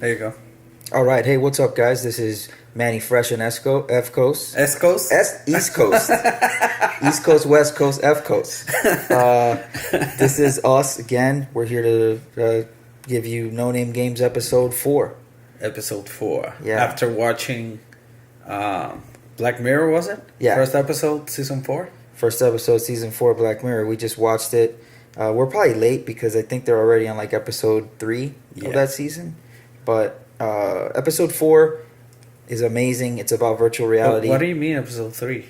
There you go. All right. Hey, what's up, guys? This is Mannyfresh and Efcos. Escos? East Coast. East Coast, West Coast, Efcos. This is us again. We're here to give you No Name Games episode 4. Episode 4. Yeah. After watching Black Mirror, was it? Yeah. First episode, season 4? First episode, season 4, Black Mirror. We just watched it. We're probably late because I think they're already on like episode 3 of that season. But episode 4 is amazing. It's about virtual reality. What do you mean episode 3?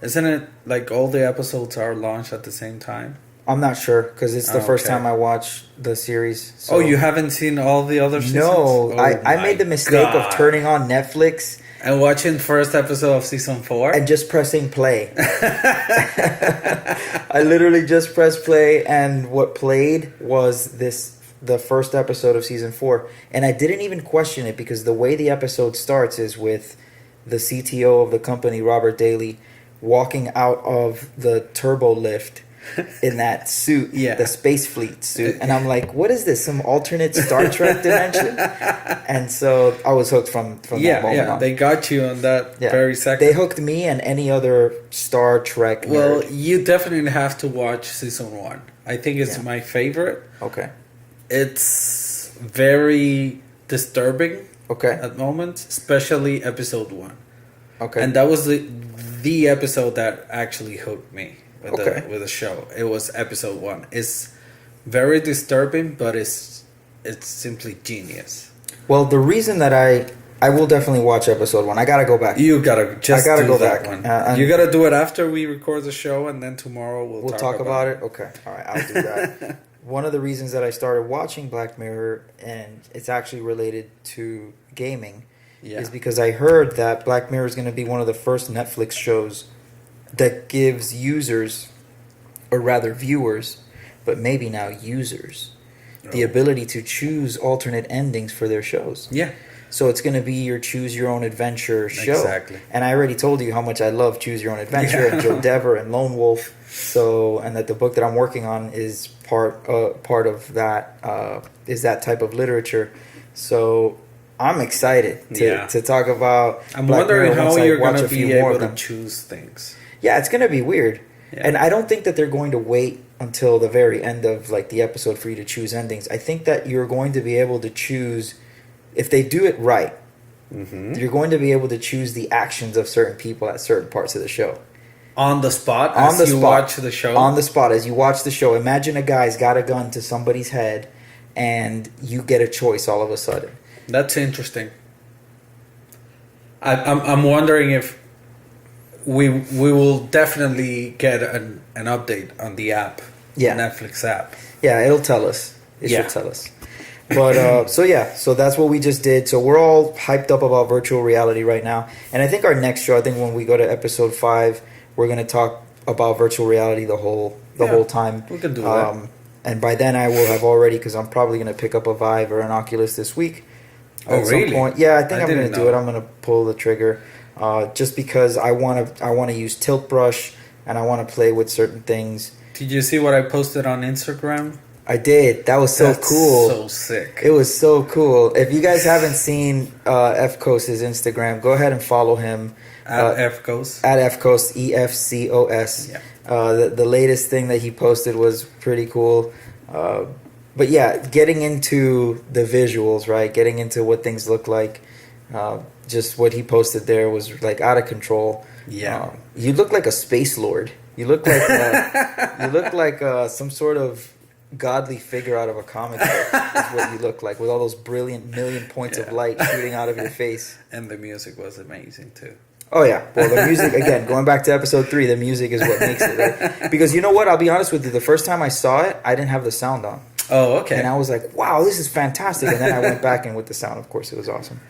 Isn't it like all the episodes are launched at the same time? I'm not sure because it's the first time I watched the series. So. Oh, you haven't seen all the other seasons? No, I made the mistake of turning on Netflix and watching first episode of season 4 and just pressing play. I literally just pressed play, and what played was the first episode of season 4, and I didn't even question it because the way the episode starts is with the CTO of the company, Robert Daly, walking out of the turbo lift in that suit, the space fleet suit, and I'm like, what is this, some alternate Star Trek dimension? And so I was hooked from that moment on. They got you on that very second. They hooked me and any other Star Trek nerd. Well, you definitely have to watch season 1. I think it's my favorite. Okay. It's very disturbing at moments, especially episode 1. Okay. And that was the episode that actually hooked me with the show. It was episode 1. It's very disturbing, but it's simply genius. Well, the reason that I will definitely watch episode 1. I gotta go back. You gotta go back. One. You gotta do it after we record the show, and then tomorrow we'll talk about it. Okay, all right, I'll do that. One of the reasons that I started watching Black Mirror, and it's actually related to gaming, is because I heard that Black Mirror is going to be one of the first Netflix shows that gives users, or rather viewers, but maybe now users, the ability to choose alternate endings for their shows. Yeah. So it's going to be your choose your own adventure show. Exactly. And I already told you how much I love Choose Your Own Adventure and Joe Dever and Lone Wolf. So, and that the book that I'm working on is part of that, is that type of literature. So I'm excited to talk about I'm Black wondering Mirror how once you're I watch going a to few be more able of to them. choose things. Yeah, it's going to be weird. Yeah. And I don't think that they're going to wait until the very end of like the episode for you to choose endings. I think that you're going to be able to choose, if they do it right, you're going to be able to choose the actions of certain people at certain parts of the show. On the spot as you watch the show? On the spot as you watch the show. Imagine a guy's got a gun to somebody's head and you get a choice all of a sudden. That's interesting. I'm wondering if we will definitely get an update on the app, the Netflix app. Yeah, it'll tell us. It should tell us. But so that's what we just did. So we're all hyped up about virtual reality right now. And I think our next show, I think when we go to episode 5, we're going to talk about virtual reality the whole time. We can do that. And by then I will have already, because I'm probably going to pick up a Vive or an Oculus this week. Oh, really? Some point. Yeah, I think I'm going to do it. I'm going to pull the trigger just because I want to use Tilt Brush and I want to play with certain things. Did you see what I posted on Instagram? I did. That was so cool. So sick. It was so cool. If you guys haven't seen Efcos' Instagram, go ahead and follow him. At Efcos. At Efcos, EFCOS. Yeah. The latest thing that he posted was pretty cool. But yeah, getting into the visuals, right? Getting into what things look like. Just what he posted there was like out of control. Yeah. You look like a space lord. You look like some sort of godly figure out of a comic book is what you look like, with all those brilliant million points of light shooting out of your face. And the music was amazing too. Oh yeah, well the music, again, going back to episode 3, the music is what makes it, right? Because you know what, I'll be honest with you, the first time I saw it, I didn't have the sound on. Oh, okay. And I was like, wow, this is fantastic. And then I went back and with the sound, of course, it was awesome.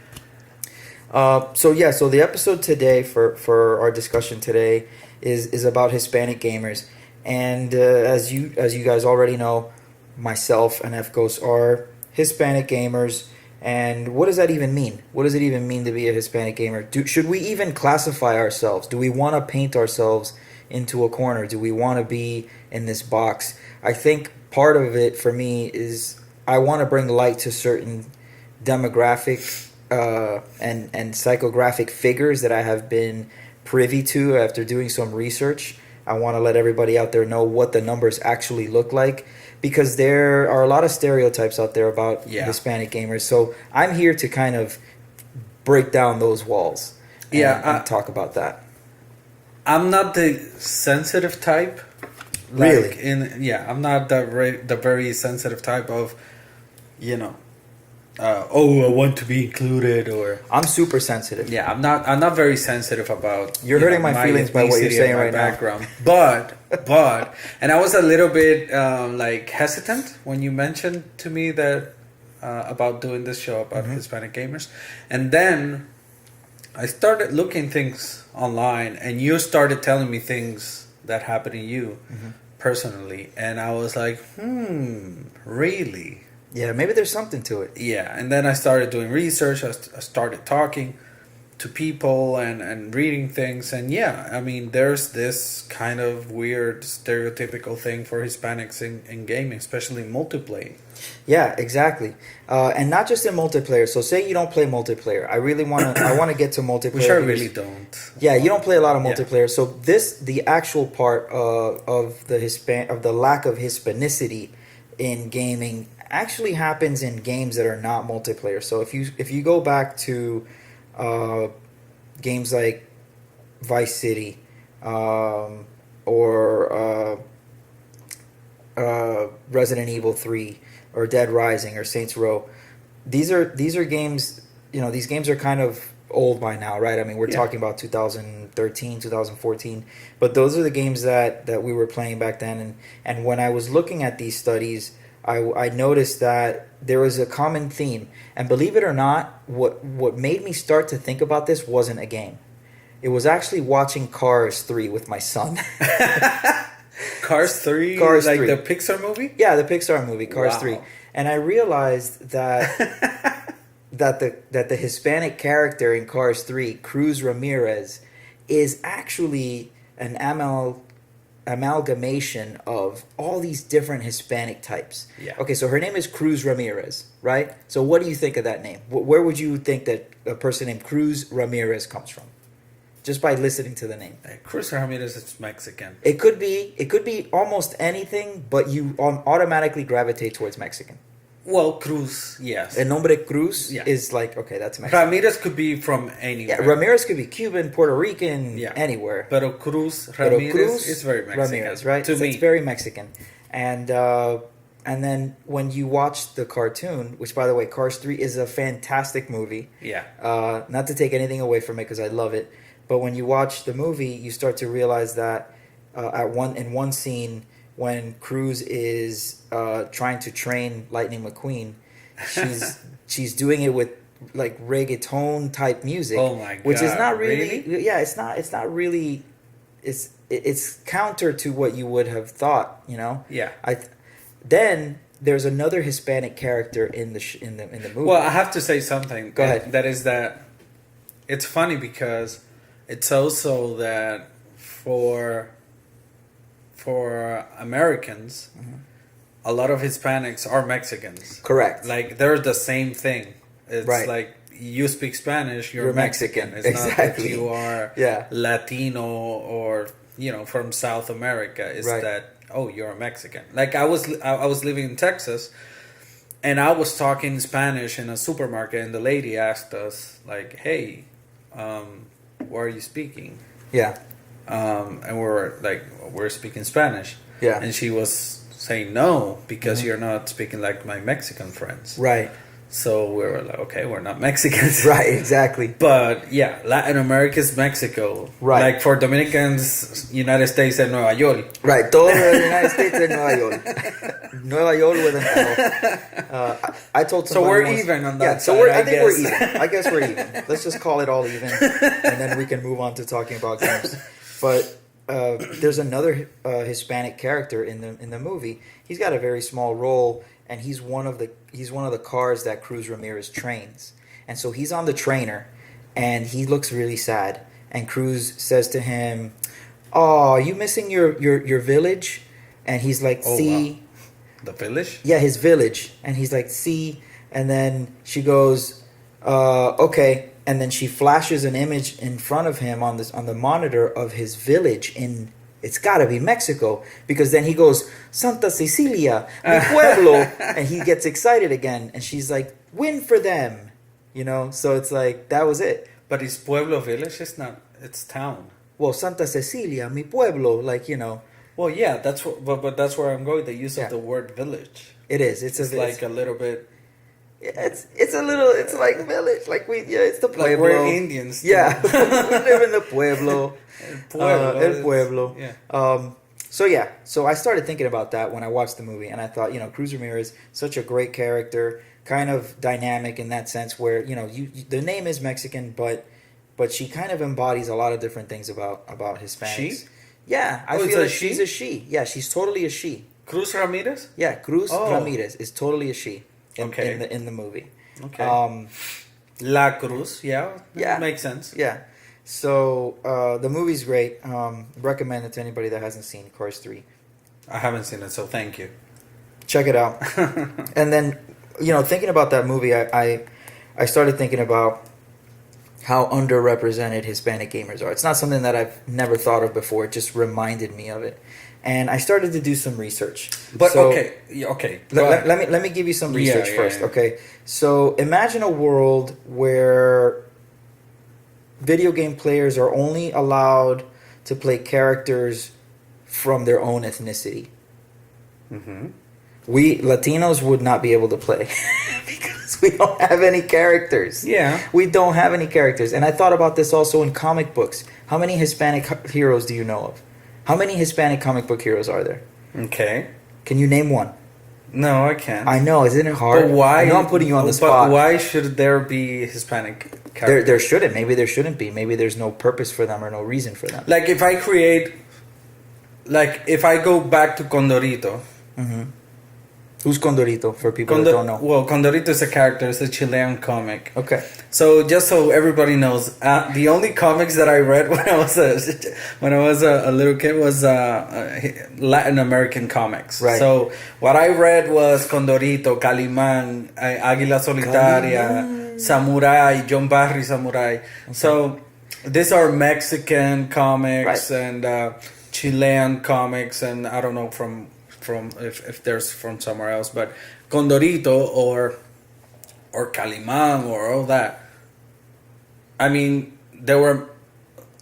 So the episode today for our discussion today is about Hispanic gamers. And as you guys already know, myself and Efcos are Hispanic gamers. And what does that even mean? What does it even mean to be a Hispanic gamer? Should we even classify ourselves? Do we want to paint ourselves into a corner? Do we want to be in this box? I think part of it for me is I want to bring light to certain demographic and psychographic figures that I have been privy to after doing some research. I want to let everybody out there know what the numbers actually look like, because there are a lot of stereotypes out there about Hispanic gamers. So I'm here to kind of break down those walls and talk about that. I'm not the sensitive type. Really? I'm not the very sensitive type of, I want to be included, or I'm super sensitive. Yeah, I'm not very sensitive about. You're hurting my feelings by what you're saying right now. But and I was a little bit hesitant when you mentioned to me that about doing this show about Hispanic gamers, and then I started looking things online, and you started telling me things that happened to you personally, and I was like, really? Yeah, maybe there's something to it. Yeah, and then I started doing research. I started talking to people and reading things. And I mean, there's this kind of weird stereotypical thing for Hispanics in gaming, especially multiplayer. Yeah, exactly. And not just in multiplayer. So say you don't play multiplayer. I want to get to multiplayer. Which I really don't. Yeah, you don't play a lot of multiplayer. So the actual part of the lack of Hispanicity in gaming actually happens in games that are not multiplayer. So if you go back to games like Vice City or Resident Evil 3 or Dead Rising or Saints Row, these are games, these games are kind of old by now, right? I mean, we're talking about 2013, 2014, but those are the games that we were playing back then. And when I was looking at these studies, I noticed that there was a common theme. And believe it or not, what made me start to think about this wasn't a game. It was actually watching Cars 3 with my son. Cars 3? Cars like 3. The Pixar movie? Yeah, the Pixar movie, Cars 3. And I realized that that the Hispanic character in Cars 3, Cruz Ramirez, is actually an amalgamation of all these different Hispanic types. Yeah. Okay, so her name is Cruz Ramirez, right? So what do you think of that name? Where would you think that a person named Cruz Ramirez comes from? Just by listening to the name. Cruz Ramirez is Mexican. It could be almost anything, but you automatically gravitate towards Mexican. Well, Cruz, yes. El nombre Cruz is like, okay, that's Mexican. Ramirez could be from anywhere. Yeah, Ramirez could be Cuban, Puerto Rican, anywhere. Pero Cruz Ramirez is very Mexican. Ramirez, right? To me. It's very Mexican. And then when you watch the cartoon, which, by the way, Cars 3 is a fantastic movie. Yeah. Not to take anything away from it, because I love it. But when you watch the movie, you start to realize that in one scene, when Cruz is trying to train Lightning McQueen, she's doing it with like reggaeton type music. Oh my god! Which is not really. Yeah, it's not really. It's counter to what you would have thought. Yeah. Then there's another Hispanic character in the movie. Well, I have to say something. Go ahead. That is that. It's funny because it's also that for Americans, a lot of Hispanics are Mexicans. Correct. Like they're the same thing. It's like you speak Spanish, you're Mexican. It's not that you are Latino or from South America. It's that you're a Mexican. Like I was living in Texas, and I was talking Spanish in a supermarket, and the lady asked us like, "Hey, what are you speaking?" Yeah. And we're speaking Spanish. Yeah. And she was saying no, because you're not speaking like my Mexican friends. Right. So we were like, okay, we're not Mexicans. Right, exactly. But Latin America is Mexico. Right. Like for Dominicans, United States and Nueva York. Right. Todo the United States and Nueva York. Nueva York with an L. I told somebody so we're even on that. Yeah. So side, I think we're even. I guess we're even. Let's just call it all even, and then we can move on to talking about games. But there's another Hispanic character in the movie. He's got a very small role, and he's one of the cars that Cruz Ramirez trains. And so he's on the trainer, and he looks really sad. And Cruz says to him, "Oh, are you missing your village?" And he's like, "See." Wow. The village? Yeah, his village. And he's like, "See, And then she goes, okay. And then she flashes an image in front of him on the monitor of his village in, it's got to be Mexico, because then he goes, Santa Cecilia, mi pueblo, and he gets excited again, and she's like, win for them, you know. So it's like, that was it. But his pueblo village is not, it's town. Well, Santa Cecilia, mi pueblo, like, you know. Well, yeah, that's what, but that's where I'm going. The use of the word village. It is. It's like a little bit. It's a little. It's like village. Like it's the pueblo. Like we're Indians. Yeah, we live in the pueblo. El pueblo. Yeah. So I started thinking about that when I watched the movie, and I thought, you know, Cruz Ramirez, such a great character, kind of dynamic in that sense, where, you know, the name is Mexican, but she kind of embodies a lot of different things about Hispanics. She? Yeah, I feel like she's a she. Yeah, she's totally a she. Cruz Ramirez? Yeah, Cruz Ramirez is totally a she. In the movie. Okay. La Cruz, yeah, makes sense. Yeah. So the movie's great. Recommend it to anybody that hasn't seen Cars 3. I haven't seen it, so thank you. Check it out. And then, you know, thinking about that movie, I started thinking about how underrepresented Hispanic gamers are. It's not something that I've never thought of before. It just reminded me of it. And I started to do some research. But so, okay. Let me give you some research first. Yeah. Okay, so imagine a world where video game players are only allowed to play characters from their own ethnicity. Mm-hmm. We Latinos would not be able to play because we don't have any characters. Yeah, we don't have any characters. And I thought about this also in comic books. How many Hispanic heroes do you know of? How many Hispanic comic book heroes are there? Okay. Can you name one? No, I can't. I know, isn't it hard? But why? I know I'm putting you on the spot. But why should there be Hispanic characters? There shouldn't. Maybe there shouldn't be. Maybe there's no purpose for them or no reason for them. Like if I go back to Condorito. Mm-hmm. Who's Condorito, for people that don't know? Well, Condorito is a character. It's a Chilean comic. Okay. So just so everybody knows, the only comics that I read when I was a little kid was Latin American comics. Right. So what I read was Condorito, Calimán, Águila Solitaria, Samurai, John Barry Samurai. Okay. So these are Mexican comics, right, and Chilean comics, and I don't know from if there's from somewhere else, but Condorito or Calimán or all that. I mean, they were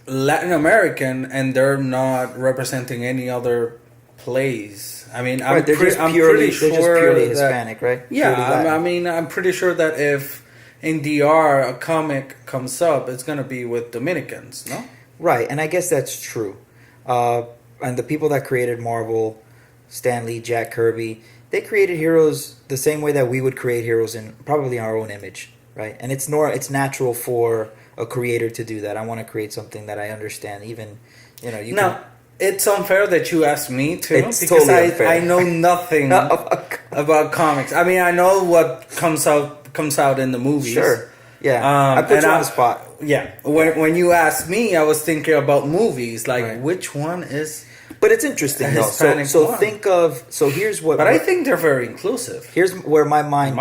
Latin American and they're not representing any other place. I mean, I'm pretty sure they're just purely Hispanic, right? Yeah, I'm pretty sure that if in DR a comic comes up, it's gonna be with Dominicans, no? Right, and I guess that's true. And the people that created Marvel, Stan Lee, Jack Kirby, they created heroes the same way that we would create heroes in probably our own image, right? And it's natural for a creator to do that. I want to create something that I understand, even, you know, it's unfair that you asked me to, it's because totally I know nothing about comics. I mean, I know what comes out in the movies. Sure. Yeah. I put you on the spot. Yeah. When you asked me, I was thinking about movies, like right, which one is. But it's interesting though. So here's what. But I think they're very inclusive. Here's where my mind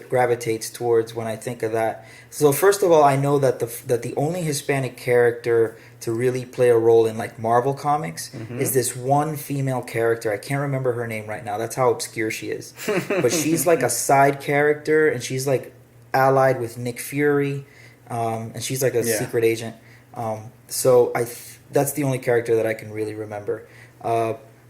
gravitates towards when I think of that. So first of all, I know that the only Hispanic character to really play a role in like Marvel comics, mm-hmm, is this one female character. I can't remember her name right now. That's how obscure she is. But she's like a side character, and she's like allied with Nick Fury, and she's like a secret agent. So that's the only character that I can really remember.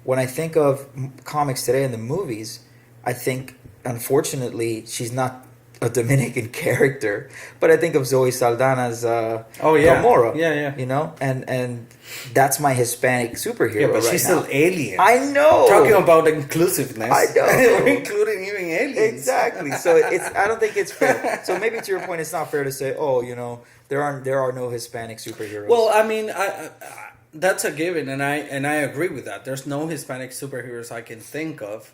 When I think of comics today in the movies, I think, unfortunately, she's not a Dominican character, but I think of Zoe Saldana's Gamora. Yeah. You know, and that's my Hispanic superhero. Yeah, but she's still alien. I know. Talking about inclusive,ness. I know. We're including even aliens. Exactly. So I don't think it's fair. So maybe to your point, it's not fair to say, oh, you know, there are no Hispanic superheroes. Well, I mean, I that's a given, and I agree with that. There's no Hispanic superheroes I can think of.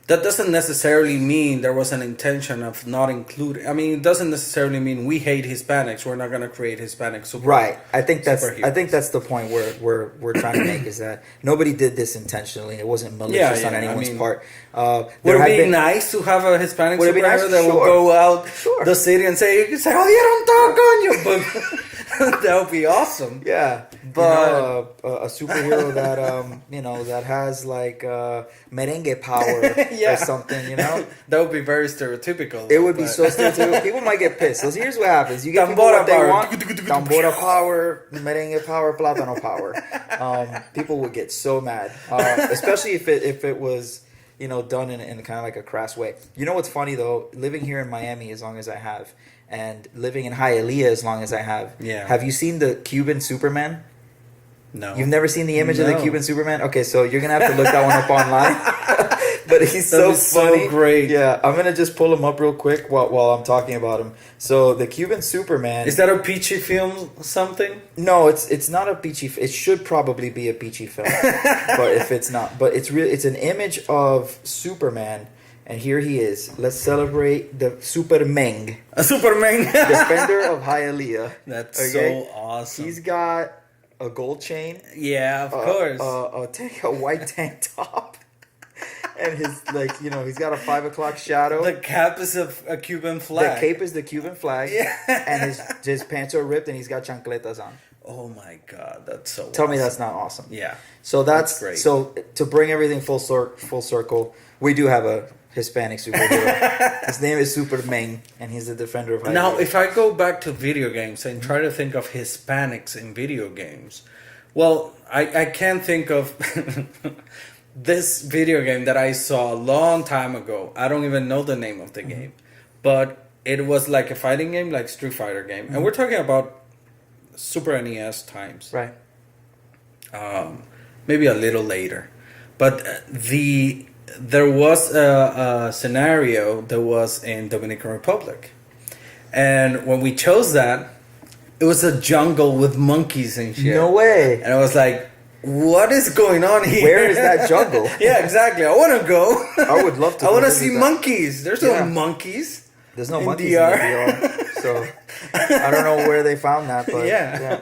that doesn't necessarily mean there was an intention of not including. I mean, it doesn't necessarily mean we hate Hispanics. We're not going to create Hispanic Right. I think that's the point we're trying to make, is that nobody did this intentionally. It wasn't malicious on anyone's part. Would it be nice to have a Hispanic superhero that will go out the city and say, "Oyeron todo, coño," but that would be awesome. Yeah, but a superhero that that has like merengue power or something, that would be very stereotypical. It would be so stereotypical. People might get pissed. So here's what happens: you get people what they want. Tambora power, merengue power, plátano power. People would get so mad, especially if it was done in kind of like a crass way. You know what's funny though? Living here in Miami as long as I have, and living in Hialeah as long as I have. Yeah. Have you seen the Cuban Superman? No. You've never seen the image of the Cuban Superman? Okay, so you're gonna have to look that one up online. But he's so funny. So great. Yeah, I'm gonna just pull him up real quick while I'm talking about him. So the Cuban Superman. Is that a peachy film? Something? No, it's not a peachy. It should probably be a peachy film, but if it's not, but it's an image of Superman. And here he is. Let's celebrate the Superman. A Superman. Defender of Hialeah. That's so awesome. He's got a gold chain. Yeah, of course. A white tank top. And his, he's got a 5 o'clock shadow. The cap is a Cuban flag. The cape is the Cuban flag. Yeah. And his pants are ripped and he's got chancletas on. Oh my God, that's so Tell me that's not awesome. Yeah. So that's great. So to bring everything full circle, we do have a Hispanic superhero. His name is Superman, and he's the defender of Hialeah. Now, if I go back to video games and try to think of Hispanics in video games, well, I can't think of this video game that I saw a long time ago. I don't even know the name of the game, but it was like a fighting game, like Street Fighter game, and we're talking about Super NES times, right? Maybe a little later, but there was a scenario that was in Dominican Republic, and when we chose that, it was a jungle with monkeys and shit. No way! And I was like, what is going on here? Where is that jungle? Yeah, exactly. I want to go. I would love to. I want to see monkeys. There's no monkeys. There's no monkeys in DR. So I don't know where they found that, but yeah.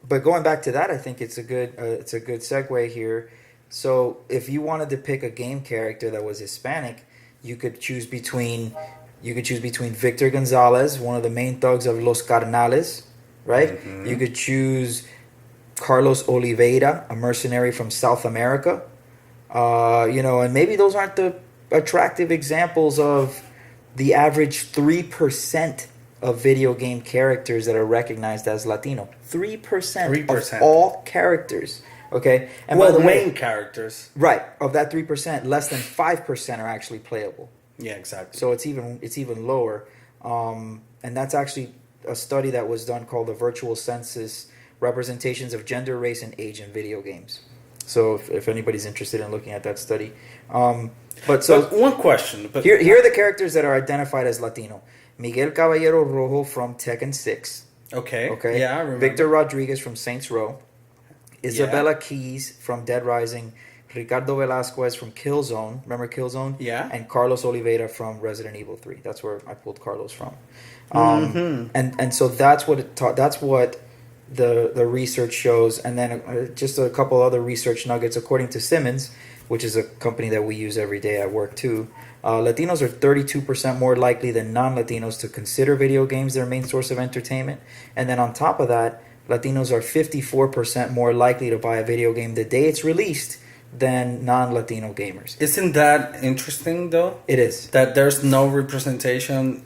But going back to that, I think it's a good segue here. So if you wanted to pick a game character that was Hispanic, you could choose between Victor Gonzalez, one of the main thugs of Los Carnales, right? Mm-hmm. You could choose Carlos Oliveira, a mercenary from South America. And maybe those aren't the attractive examples of the average 3% of video game characters that are recognized as Latino. 3% of all characters. Okay? And by the main characters. Right. Of that 3%, less than 5% are actually playable. Yeah, exactly. So it's even lower. And that's actually a study that was done called the Virtual Census Representations of Gender, Race, and Age in Video Games. So if anybody's interested in looking at that study. But one question. But here are the characters that are identified as Latino. Miguel Caballero Rojo from Tekken 6. Okay. Yeah, I remember. Victor Rodriguez from Saints Row. Isabella Keys from Dead Rising. Ricardo Velasquez from Killzone. Remember Killzone? Yeah. And Carlos Oliveira from Resident Evil 3. That's where I pulled Carlos from. And so that's what that's what the research shows. And then just a couple other research nuggets. According to Simmons, which is a company that we use every day at work too, Latinos are 32% more likely than non-Latinos to consider video games their main source of entertainment. And then on top of that, Latinos are 54% more likely to buy a video game the day it's released than non-Latino gamers. Isn't that interesting though? It is. That there's no representation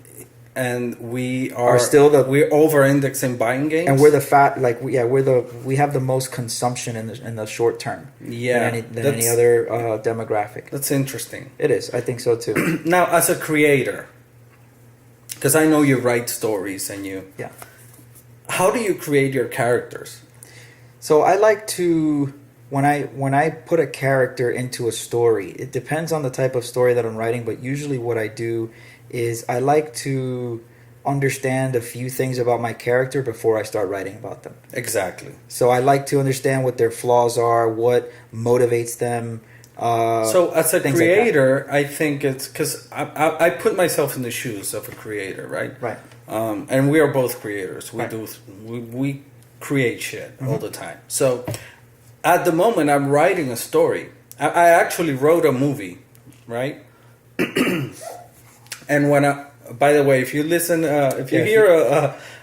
and we are still we're over-indexing buying games, and we're we have the most consumption in the short term. Yeah, than any other demographic. That's interesting. It is. I think so too. Now, as a creator, because I know you write stories and how do you create your characters? So I like to when I put a character into a story. It depends on the type of story that I'm writing, but usually what I do is I like to understand a few things about my character before I start writing about them. Exactly. So I like to understand what their flaws are, what motivates them, So as a creator, I think it's because I put myself in the shoes of a creator, right? Right. And we are both creators. We create shit all the time. So at the moment, I'm writing a story. I actually wrote a movie, right? And by the way, if you listen, if you hear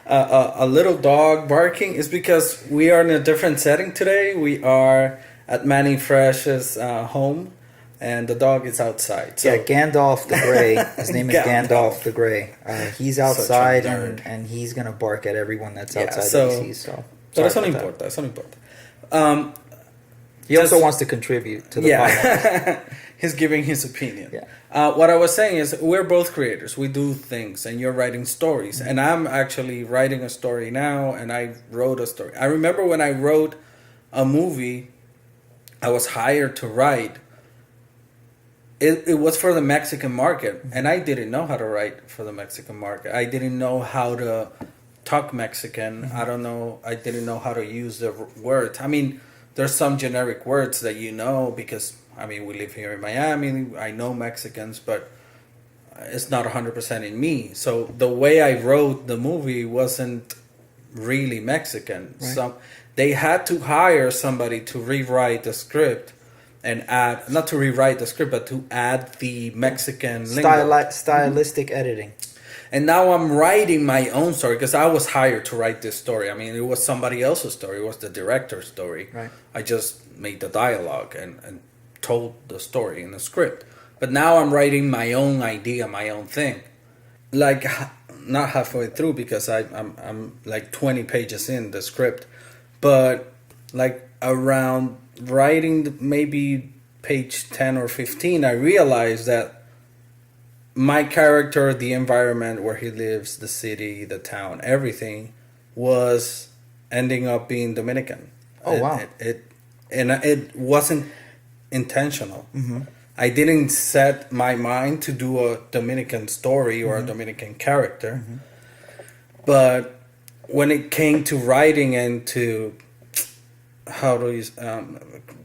a little dog barking, it's because we are in a different setting today. We are at Mannyfresh's home, and the dog is outside. So, Gandalf the Grey. His name is Gandalf the Grey. He's outside, and he's gonna bark at everyone that's outside that he sees. So, pero eso no importa. Eso no importa. He also wants to contribute to the podcast. He's giving his opinion. Yeah. What I was saying is we're both creators. We do things, and you're writing stories. And I'm actually writing a story now, and I wrote a story. I remember when I wrote a movie I was hired to write. It was for the Mexican market, and I didn't know how to write for the Mexican market. I didn't know how to talk Mexican. I didn't know how to use the words. I mean, there's some generic words that because, we live here in Miami. I know Mexicans, but it's not 100% in me. So the way I wrote the movie wasn't really Mexican. Right. So they had to hire somebody to rewrite the script and not to rewrite the script, but to add the Mexican stylistic editing. And now I'm writing my own story because I was hired to write this story. It was somebody else's story. It was the director's story. Right. I just made the dialogue and told the story in the script. But now I'm writing my own idea, my own thing. Like, not halfway through because I'm like 20 pages in the script. But like around writing maybe page 10 or 15, I realized that my character, the environment where he lives, the city, the town, everything was ending up being Dominican. Oh, wow. It wasn't intentional. Mm-hmm. I didn't set my mind to do a Dominican story or a Dominican character. Mm-hmm. But when it came to writing and to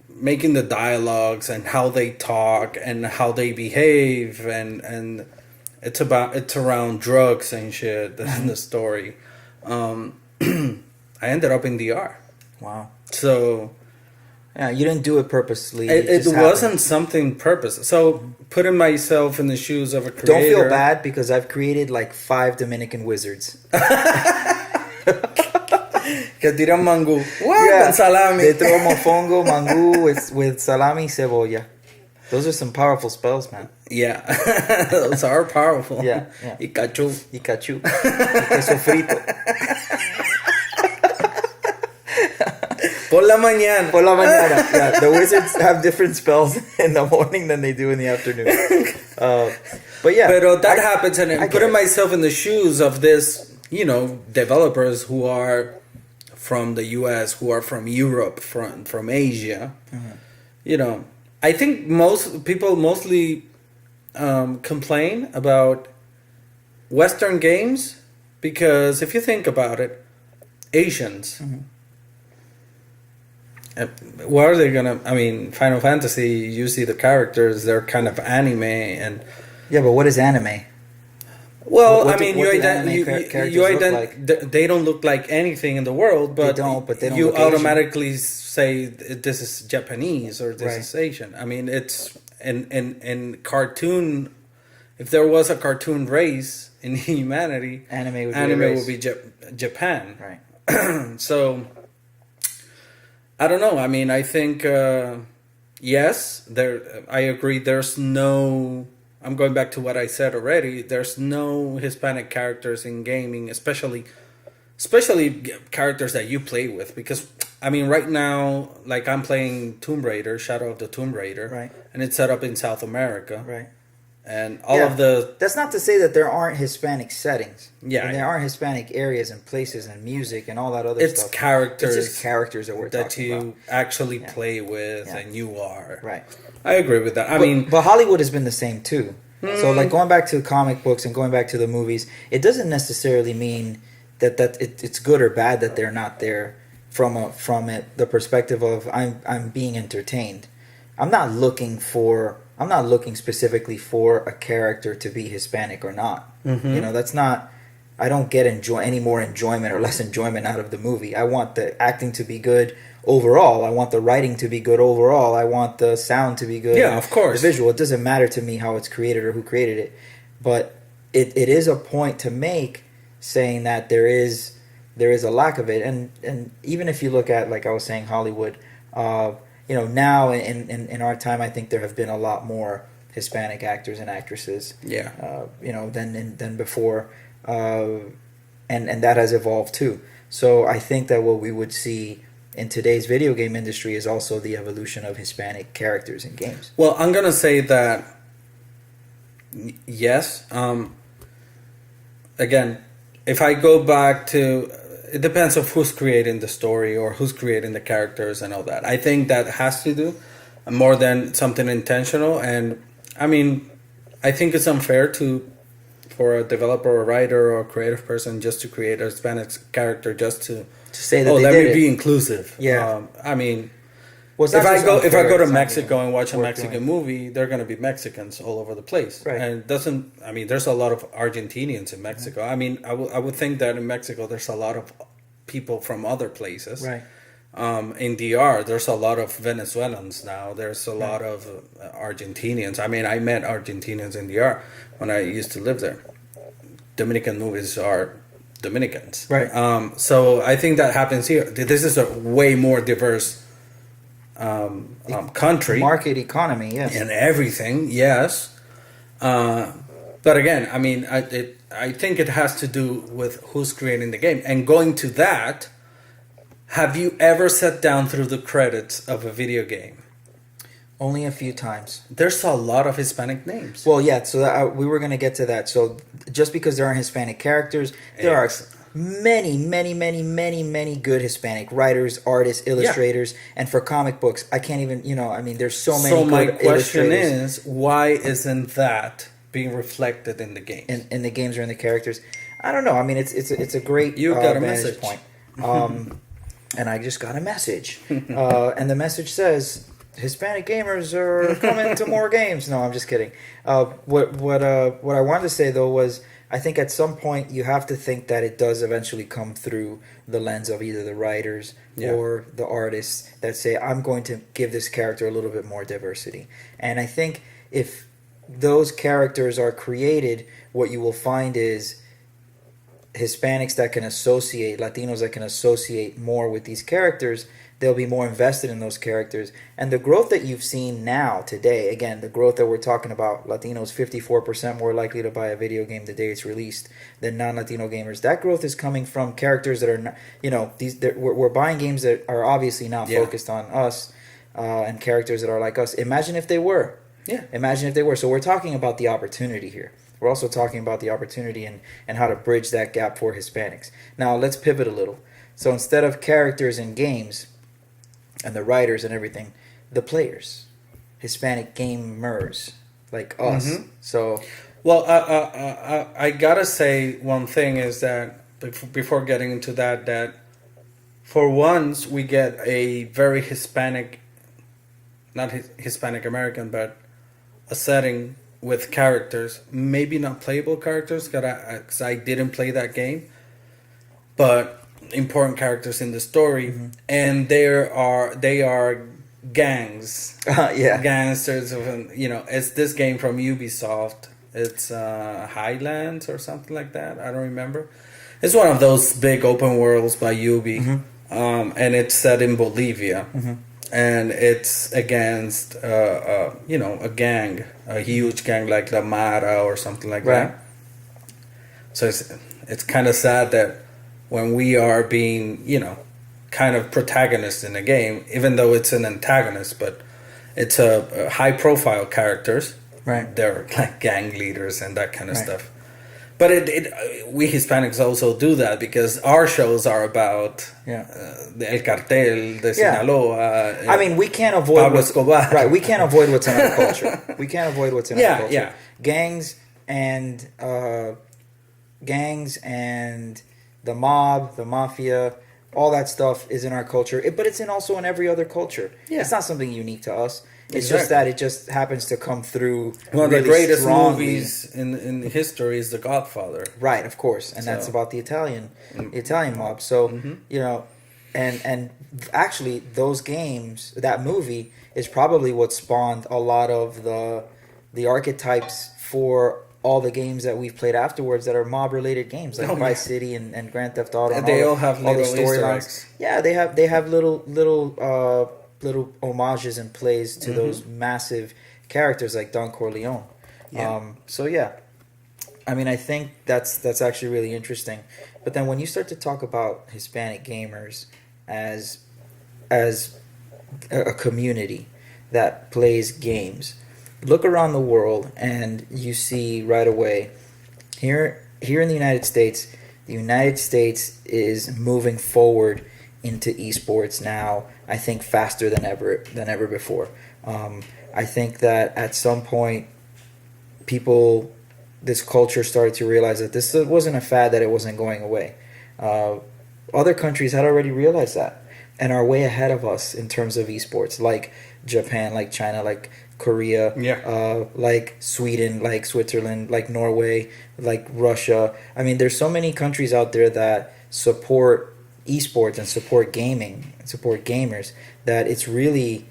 making the dialogues and how they talk and how they behave and it's around drugs and shit in the story, I ended up in DR. Wow. So yeah, you didn't do it purposely. It wasn't something purpose. So putting myself in the shoes of a creator. Don't feel bad because I've created like 5 Dominican wizards. Que tiran mangú. What? Yeah, and salami. They throw mofongo, mangú with salami, cebolla. Those are some powerful spells, man. Yeah, those are powerful. Yeah. Y cachú. Y queso frito. Por la mañana. Yeah, the wizards have different spells in the morning than they do in the afternoon. But yeah. Pero that happens, and I'm putting myself in the shoes of this, developers who are from the US, who are from Europe, from Asia. Mm-hmm. I think most people mostly complain about Western games because if you think about it, Asians. Mm-hmm. What are they gonna? Final Fantasy. You see the characters; they're kind of anime, and yeah. But what is anime? Well, they don't look like anything in the world, but they don't you automatically Asian. Say this is Japanese or this is Asian. It's in cartoon. If there was a cartoon race in humanity, anime would be Japan. Right. So. I don't know. I think yes. I agree. There's no. I'm going back to what I said already. There's no Hispanic characters in gaming, especially characters that you play with. Because right now, like I'm playing Tomb Raider, Shadow of the Tomb Raider, right? And it's set up in South America, right? And all of the... That's not to say that there aren't Hispanic settings. Yeah. And there aren't Hispanic areas and places and music and all that other stuff. It's characters. It's just characters that we're talking about. That you actually play with and you are. Right. I agree with that. But Hollywood has been the same too. So like going back to comic books and going back to the movies, it doesn't necessarily mean that it's good or bad that they're not there from the perspective of I'm being entertained. I'm not looking specifically for a character to be Hispanic or not. Mm-hmm. That's not. I don't get any more enjoyment or less enjoyment out of the movie. I want the acting to be good overall. I want the writing to be good overall. I want the sound to be good. Yeah, of course. The visual. It doesn't matter to me how it's created or who created it. But it is a point to make, saying that there is a lack of it. And even if you look at, like I was saying, Hollywood, now in our time, I think there have been a lot more Hispanic actors and actresses. Yeah. Than before. And that has evolved too. So I think that what we would see in today's video game industry is also the evolution of Hispanic characters in games. Well, I'm gonna say that yes. Again, if I go back to, it depends on who's creating the story or who's creating the characters and all that. I think that has to do more than something intentional. And I mean, I think it's unfair for a developer or writer or creative person just to create a Hispanic character just to say that let me be inclusive. Yeah. I mean, well, if I go to Mexico and watch a Mexican movie, they're going to be Mexicans all over the place. Right. And there's a lot of Argentinians in Mexico. I mean, I would think that in Mexico there's a lot of people from other places. Right. In DR, there's a lot of Venezuelans now. There's a lot of Argentinians. I mean, I met Argentinians in DR when I used to live there. Dominican movies are Dominicans. Right. So I think that happens here. This is a way more diverse country. Market economy, yes. And everything, yes. But again, I mean, I think it has to do with who's creating the game. And going to that, have you ever sat down through the credits of a video game? Only a few times. There's a lot of Hispanic names. Well, yeah, so we were going to get to that. So just because there are Hispanic characters, there are many, many, many, many, many good Hispanic writers, artists, illustrators. Yeah. And for comic books, I can't even, there's so many good illustrators. So my question is, why isn't that being reflected in the games? In the games or in the characters? I don't know. I mean, it's a great you got a message point. And I just got a message. And the message says, Hispanic gamers are coming to more games. No, I'm just kidding. What I wanted to say, though, was I think at some point you have to think that it does eventually come through the lens of either the writers or the artists that say, I'm going to give this character a little bit more diversity. And I think if those characters are created, what you will find is Hispanics that can associate, Latinos that can associate more with these characters, they'll be more invested in those characters. And the growth that you've seen now, today, again, the growth that we're talking about, Latinos 54% more likely to buy a video game the day it's released than non-Latino gamers. That growth is coming from characters that are, we're buying games that are obviously not focused on us and characters that are like us. Imagine if they were. Yeah. Imagine if they were. So we're talking about the opportunity here. We're also talking about the opportunity and how to bridge that gap for Hispanics. Now, let's pivot a little. So instead of characters in games and the writers and everything, the players, Hispanic gamers like us. Mm-hmm. So, well, I gotta say one thing is that before getting into that for once we get a very Hispanic, not Hispanic American, but a setting with characters, maybe not playable characters, because I didn't play that game, but important characters in the story, mm-hmm. and they are gangs, gangsters. It's this game from Ubisoft. It's Highlands or something like that. I don't remember. It's one of those big open worlds by Ubi, mm-hmm. And it's set in Bolivia, mm-hmm. and it's against a gang, a huge gang like La Mara or something like that. So it's kind of sad that when we are being, kind of protagonists in a game, even though it's an antagonist, but it's a high-profile characters. Right. They're like gang leaders and that kind of stuff. But we Hispanics also do that because our shows are about El Cartel de Sinaloa. I mean, we can't avoid Pablo Escobar. Right, we can't avoid what's in our culture. We can't avoid what's in our culture. Yeah. Gangs and the mob, the mafia, all that stuff is in our culture. But it's also in every other culture. Yeah. It's not something unique to us. It's just that it just happens to come through. One of the greatest movies in history is The Godfather. Right, of course, and that's about the Italian mob. So and actually those games, that movie is probably what spawned a lot of the archetypes for all the games that we've played afterwards that are mob related games like Vice City and Grand Theft Auto. And they all have little storylines. Yeah, they have little homages and plays to those massive characters like Don Corleone. So yeah, I mean, I think that's actually really interesting. But then when you start to talk about Hispanic gamers as a community that plays games, look around the world and you see right away here in the United States is moving forward into eSports now, I think faster than ever before. I think that at some point this culture started to realize that this wasn't a fad, that it wasn't going away. Other countries had already realized that and are way ahead of us in terms of esports, like Japan, like China, like Korea, like Sweden, like Switzerland, like Norway, like Russia. I mean, there's so many countries out there that support esports and support gaming, and support gamers, that it's really,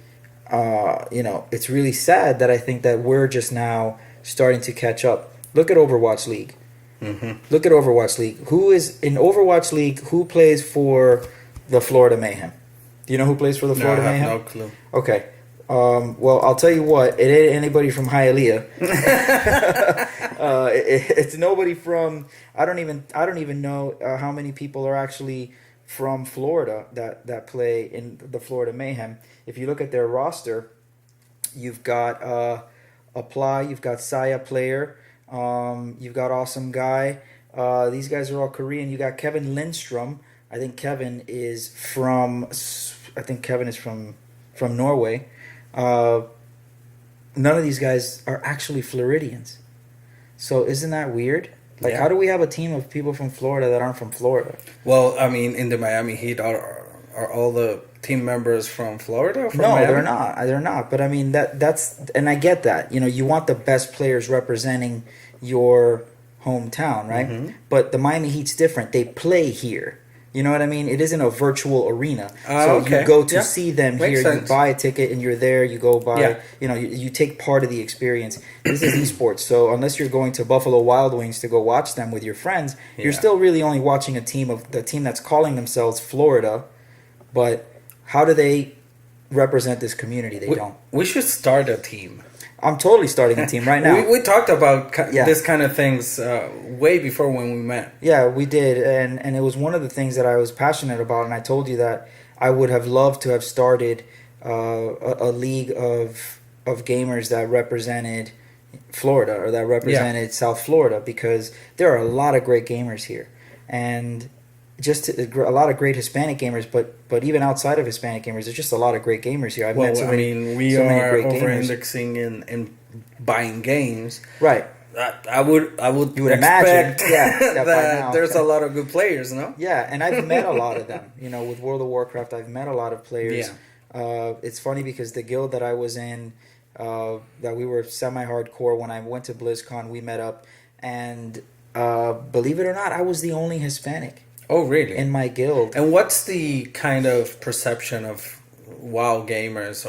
it's really sad that I think that we're just now starting to catch up. Look at Overwatch League. Look at Overwatch League. Who is in Overwatch League? Who plays for the Florida Mayhem? Do you know who plays for the Florida Mayhem? I have no clue. Okay. Well, I'll tell you what. It ain't anybody from Hialeah. It's nobody from. I don't even know how many people are actually from Florida that play in the Florida Mayhem. If you look at their roster, you've got Apply, you've got Saya Player, you've got Awesome Guy. These guys are all Korean. You got Kevin Lindstrom. I think Kevin is from Norway. None of these guys are actually Floridians. So isn't that weird? Like, how do we have a team of people from Florida that aren't from Florida? Well, I mean, in the Miami Heat, are all the team members from Florida? No, Miami? They're not. They're not. But I mean, that's, and I get that. You know, you want the best players representing your hometown, right? But the Miami Heat's different. They play here. You know what I mean? It isn't a virtual arena. So you go to see them here. You buy a ticket and you're there. You go buy, you take part of the experience. This is esports. So unless you're going to Buffalo Wild Wings to go watch them with your friends, you're still really only watching the team that's calling themselves Florida. But how do they represent this community? They don't. We should start a team. I'm totally starting a team right now. We talked about this kind of things way before when we met. Yeah, we did. And it was one of the things that I was passionate about. And I told you that I would have loved to have started a league of gamers that represented Florida or that represented South Florida, because there are a lot of great gamers here. And just a lot of great Hispanic gamers, but even outside of Hispanic gamers, there's just a lot of great gamers here. We are over-indexing in buying games. Right. I would imagine that there's a lot of good players, no? Yeah, and I've met a lot of them. You know, with World of Warcraft, I've met a lot of players. Yeah. It's funny because the guild that I was in, that we were semi-hardcore, when I went to BlizzCon, we met up, and believe it or not, I was the only Hispanic. Oh, really? In my guild. And what's the kind of perception of WoW gamers?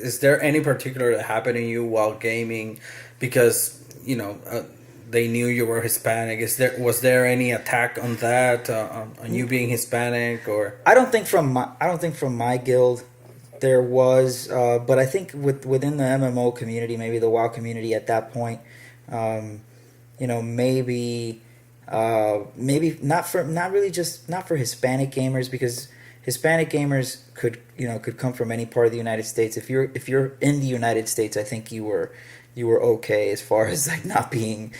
Is there any particular that happened to you while gaming because, they knew you were Hispanic? Was there any attack on that, on you being Hispanic, or? I don't think from my guild there was, but I think within the MMO community, maybe the WoW community at that point, maybe not for Hispanic gamers, because Hispanic gamers could come from any part of the United States. If you're in the United States, I think you were okay as far as like not being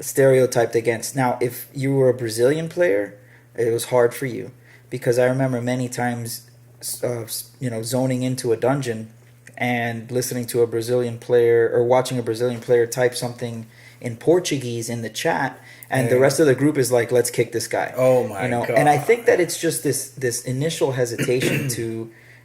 stereotyped against. Now, if you were a Brazilian player, it was hard for you, because I remember many times zoning into a dungeon and listening to a Brazilian player or watching a Brazilian player type something in Portuguese in the chat, and the rest of the group is like, let's kick this guy. Oh my God. And I think that it's just this initial hesitation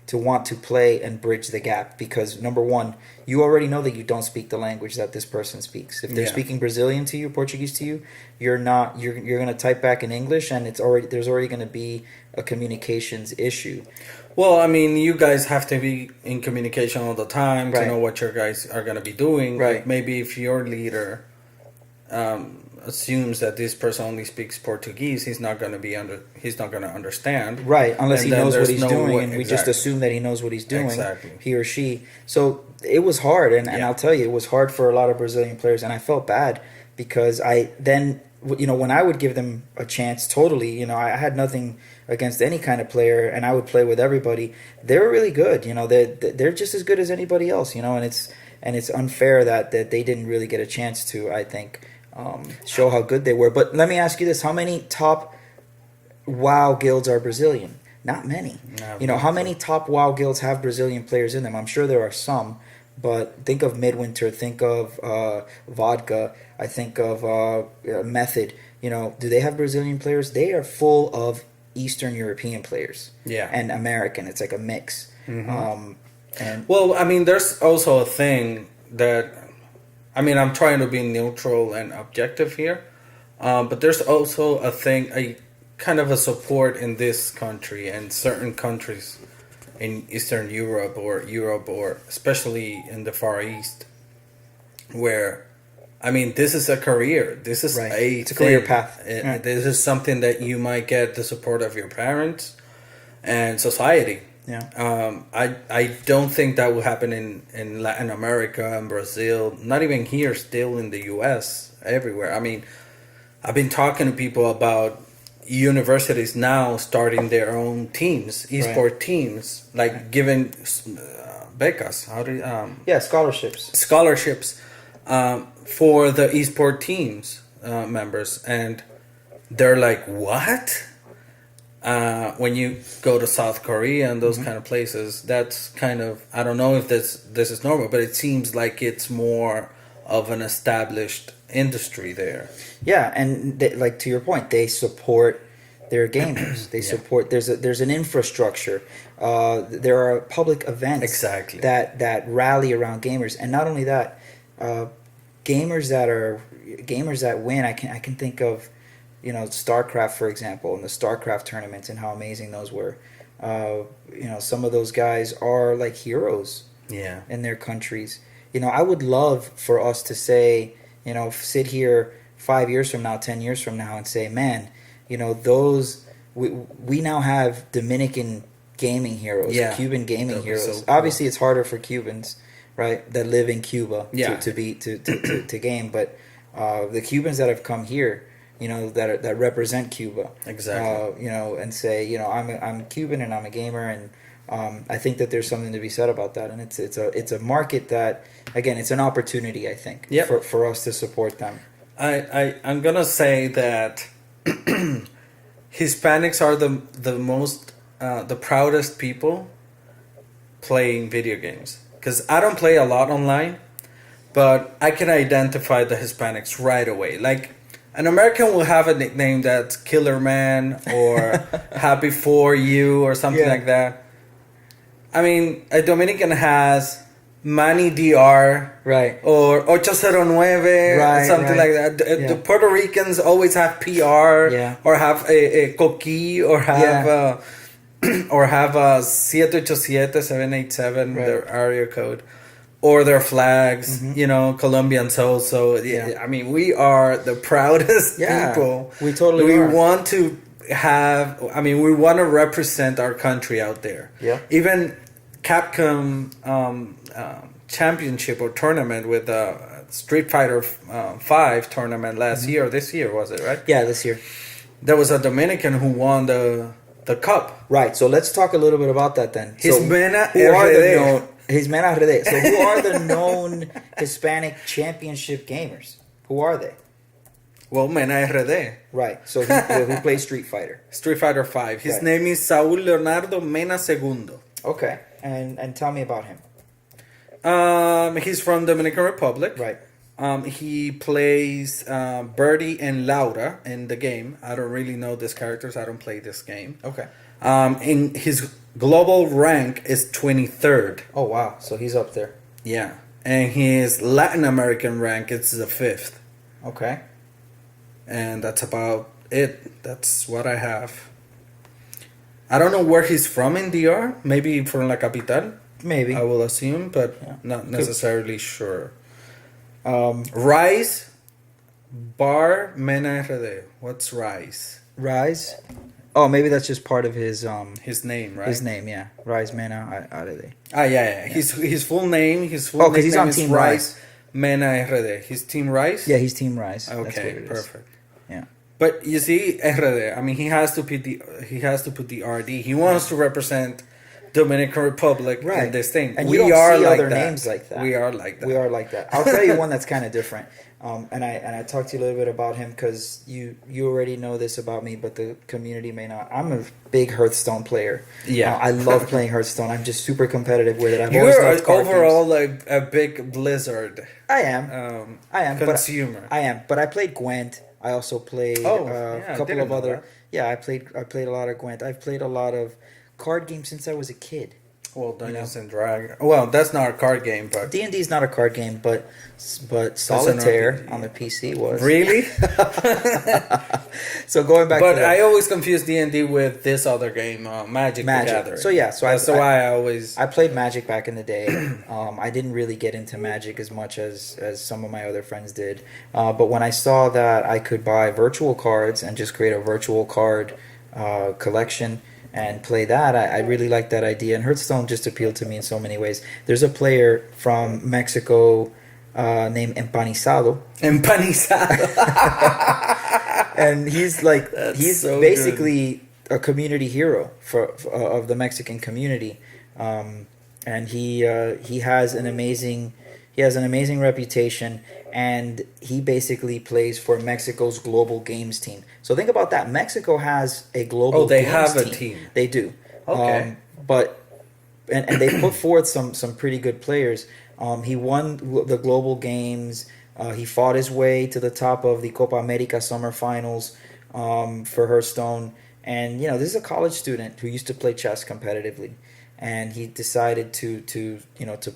to want to play and bridge the gap, because number one, you already know that you don't speak the language that this person speaks. If they're speaking Brazilian to you, Portuguese to you, you're going to type back in English, and there's already going to be a communications issue. Well, I mean, you guys have to be in communication all the time to know what your guys are going to be doing. Right. Like maybe if your leader assumes that this person only speaks Portuguese, he's not going to understand. Right, unless he knows what he's doing, and we just assume that he knows what he's doing, he or she. So it was hard, and I'll tell you, it was hard for a lot of Brazilian players, and I felt bad because when I would give them a chance, totally, I had nothing against any kind of player, and I would play with everybody. They were really good, they're just as good as anybody else, and it's unfair that they didn't really get a chance to, I think, show how good they were. But let me ask you this: how many top WoW guilds are Brazilian? Not many. How many top WoW guilds have Brazilian players in them? I'm sure there are some, but think of Midwinter, think of Vodka, I think of Method. Do they have Brazilian players? They are full of Eastern European players. Yeah. And American. It's like a mix. Mm-hmm. Well, I mean, there's also a thing that, I'm trying to be neutral and objective here, but there's also a kind of a support in this country and certain countries in Eastern Europe or especially in the Far East, where, this is a career. This is it's a career path. This is something that you might get the support of your parents and society. Yeah. I don't think that will happen in Latin America and Brazil, not even here, still in the US, everywhere. I've been talking to people about universities now starting their own teams, eSport teams, like giving becas, scholarships for the eSport teams members, and they're like, what? When you go to South Korea and those kind of places, that's kind of, I don't know if this is normal, but it seems like it's more of an established industry there. Yeah, and like to your point, they support their gamers. They support. There's an infrastructure. There are public events that rally around gamers, and not only that, gamers that win. I can think of, StarCraft, for example, and the StarCraft tournaments and how amazing those were. Some of those guys are like heroes in their countries. I would love for us to say, sit here 5 years from now, 10 years from now and say, man, we now have Dominican gaming heroes, Cuban gaming heroes. So cool. Obviously, it's harder for Cubans, right, that live in Cuba to game, but the Cubans that have come here, that represent Cuba, and say, I'm Cuban and I'm a gamer, and I think that there's something to be said about that, and it's a market that, again, it's an opportunity, I think, for us to support them. I'm gonna say that Hispanics are the most the proudest people playing video games, because I don't play a lot online, but I can identify the Hispanics right away. Like, an American will have a nickname that's Killer Man or Happy For You or something like that. A Dominican has Manny DR, or 809, something like that. The Puerto Ricans always have PR, or have a Coqui, or have or have a 787, their area code, or their flags. Colombians also. We are the proudest people. We totally are. Want to have. We want to represent our country out there. Yeah. Even Capcom championship or tournament with Street Fighter 5 tournament last year. This year, was it, right? Yeah, this year. There was a Dominican who won the cup. Right. So let's talk a little bit about that then. Hispanic Heritage. So who are the known Hispanic championship gamers? Who are they? Well, Mena RD. Right. So who plays Street Fighter? Street Fighter 5. His name is Saul Leonardo Mena Segundo. Okay. And tell me about him. He's from Dominican Republic. Right. He plays Birdie and Laura in the game. I don't really know these characters. I don't play this game. Okay. In his global rank is 23rd. Oh wow! So he's up there. Yeah, and his Latin American rank is the 5th. Okay. And that's about it. That's what I have. I don't know where he's from in DR. Maybe from La Capital. Maybe. I will assume, but not necessarily sure. Rise Bar Mena RD. What's Rise? Rise. Oh, maybe that's just part of his name, right? His name, yeah. Rise Mena RD. Yeah. His full name. His full because he's on Team Rise. Mena RD. His Team Rise. Yeah, he's Team Rise. Okay, that's what it is. Perfect. Yeah. But you see, RD. I mean, he has to put the RD. He wants to represent Dominican Republic in this thing. And we don't see other names like that. We are like that. We are like that. I'll tell you one that's kind of different. And I talked to you a little bit about him because you already know this about me, but the community may not. I'm a big Hearthstone player. Yeah, I love playing Hearthstone. I'm just super competitive with it. You're overall like a big Blizzard. I am. Consumer. I am. But I played Gwent. I also played a couple of other. Yeah, I played a lot of Gwent. I've played a lot of card games since I was a kid. Well, Dungeons and Dragons. Well, that's not a card game, but D&D is not a card game, but Solitaire on the PC was. Really? So going back, but I always confuse D&D with this other game, Magic the Gathering. So yeah, I played Magic back in the day. I didn't really get into Magic as much as some of my other friends did. But when I saw that I could buy virtual cards and just create a virtual card collection and play that, I really liked that idea. And Hearthstone just appealed to me in so many ways. There's a player from Mexico named Empanizado. And he's like, he's so basically a community hero of the Mexican community. And he has an amazing reputation, and he basically plays for Mexico's global games team. So think about that. Mexico has a global games team. Oh, they have a team. They do. Okay. But they put forth some pretty good players. He won the global games. He fought his way to the top of the Copa America Summer Finals for Hearthstone. And this is a college student who used to play chess competitively, and he decided to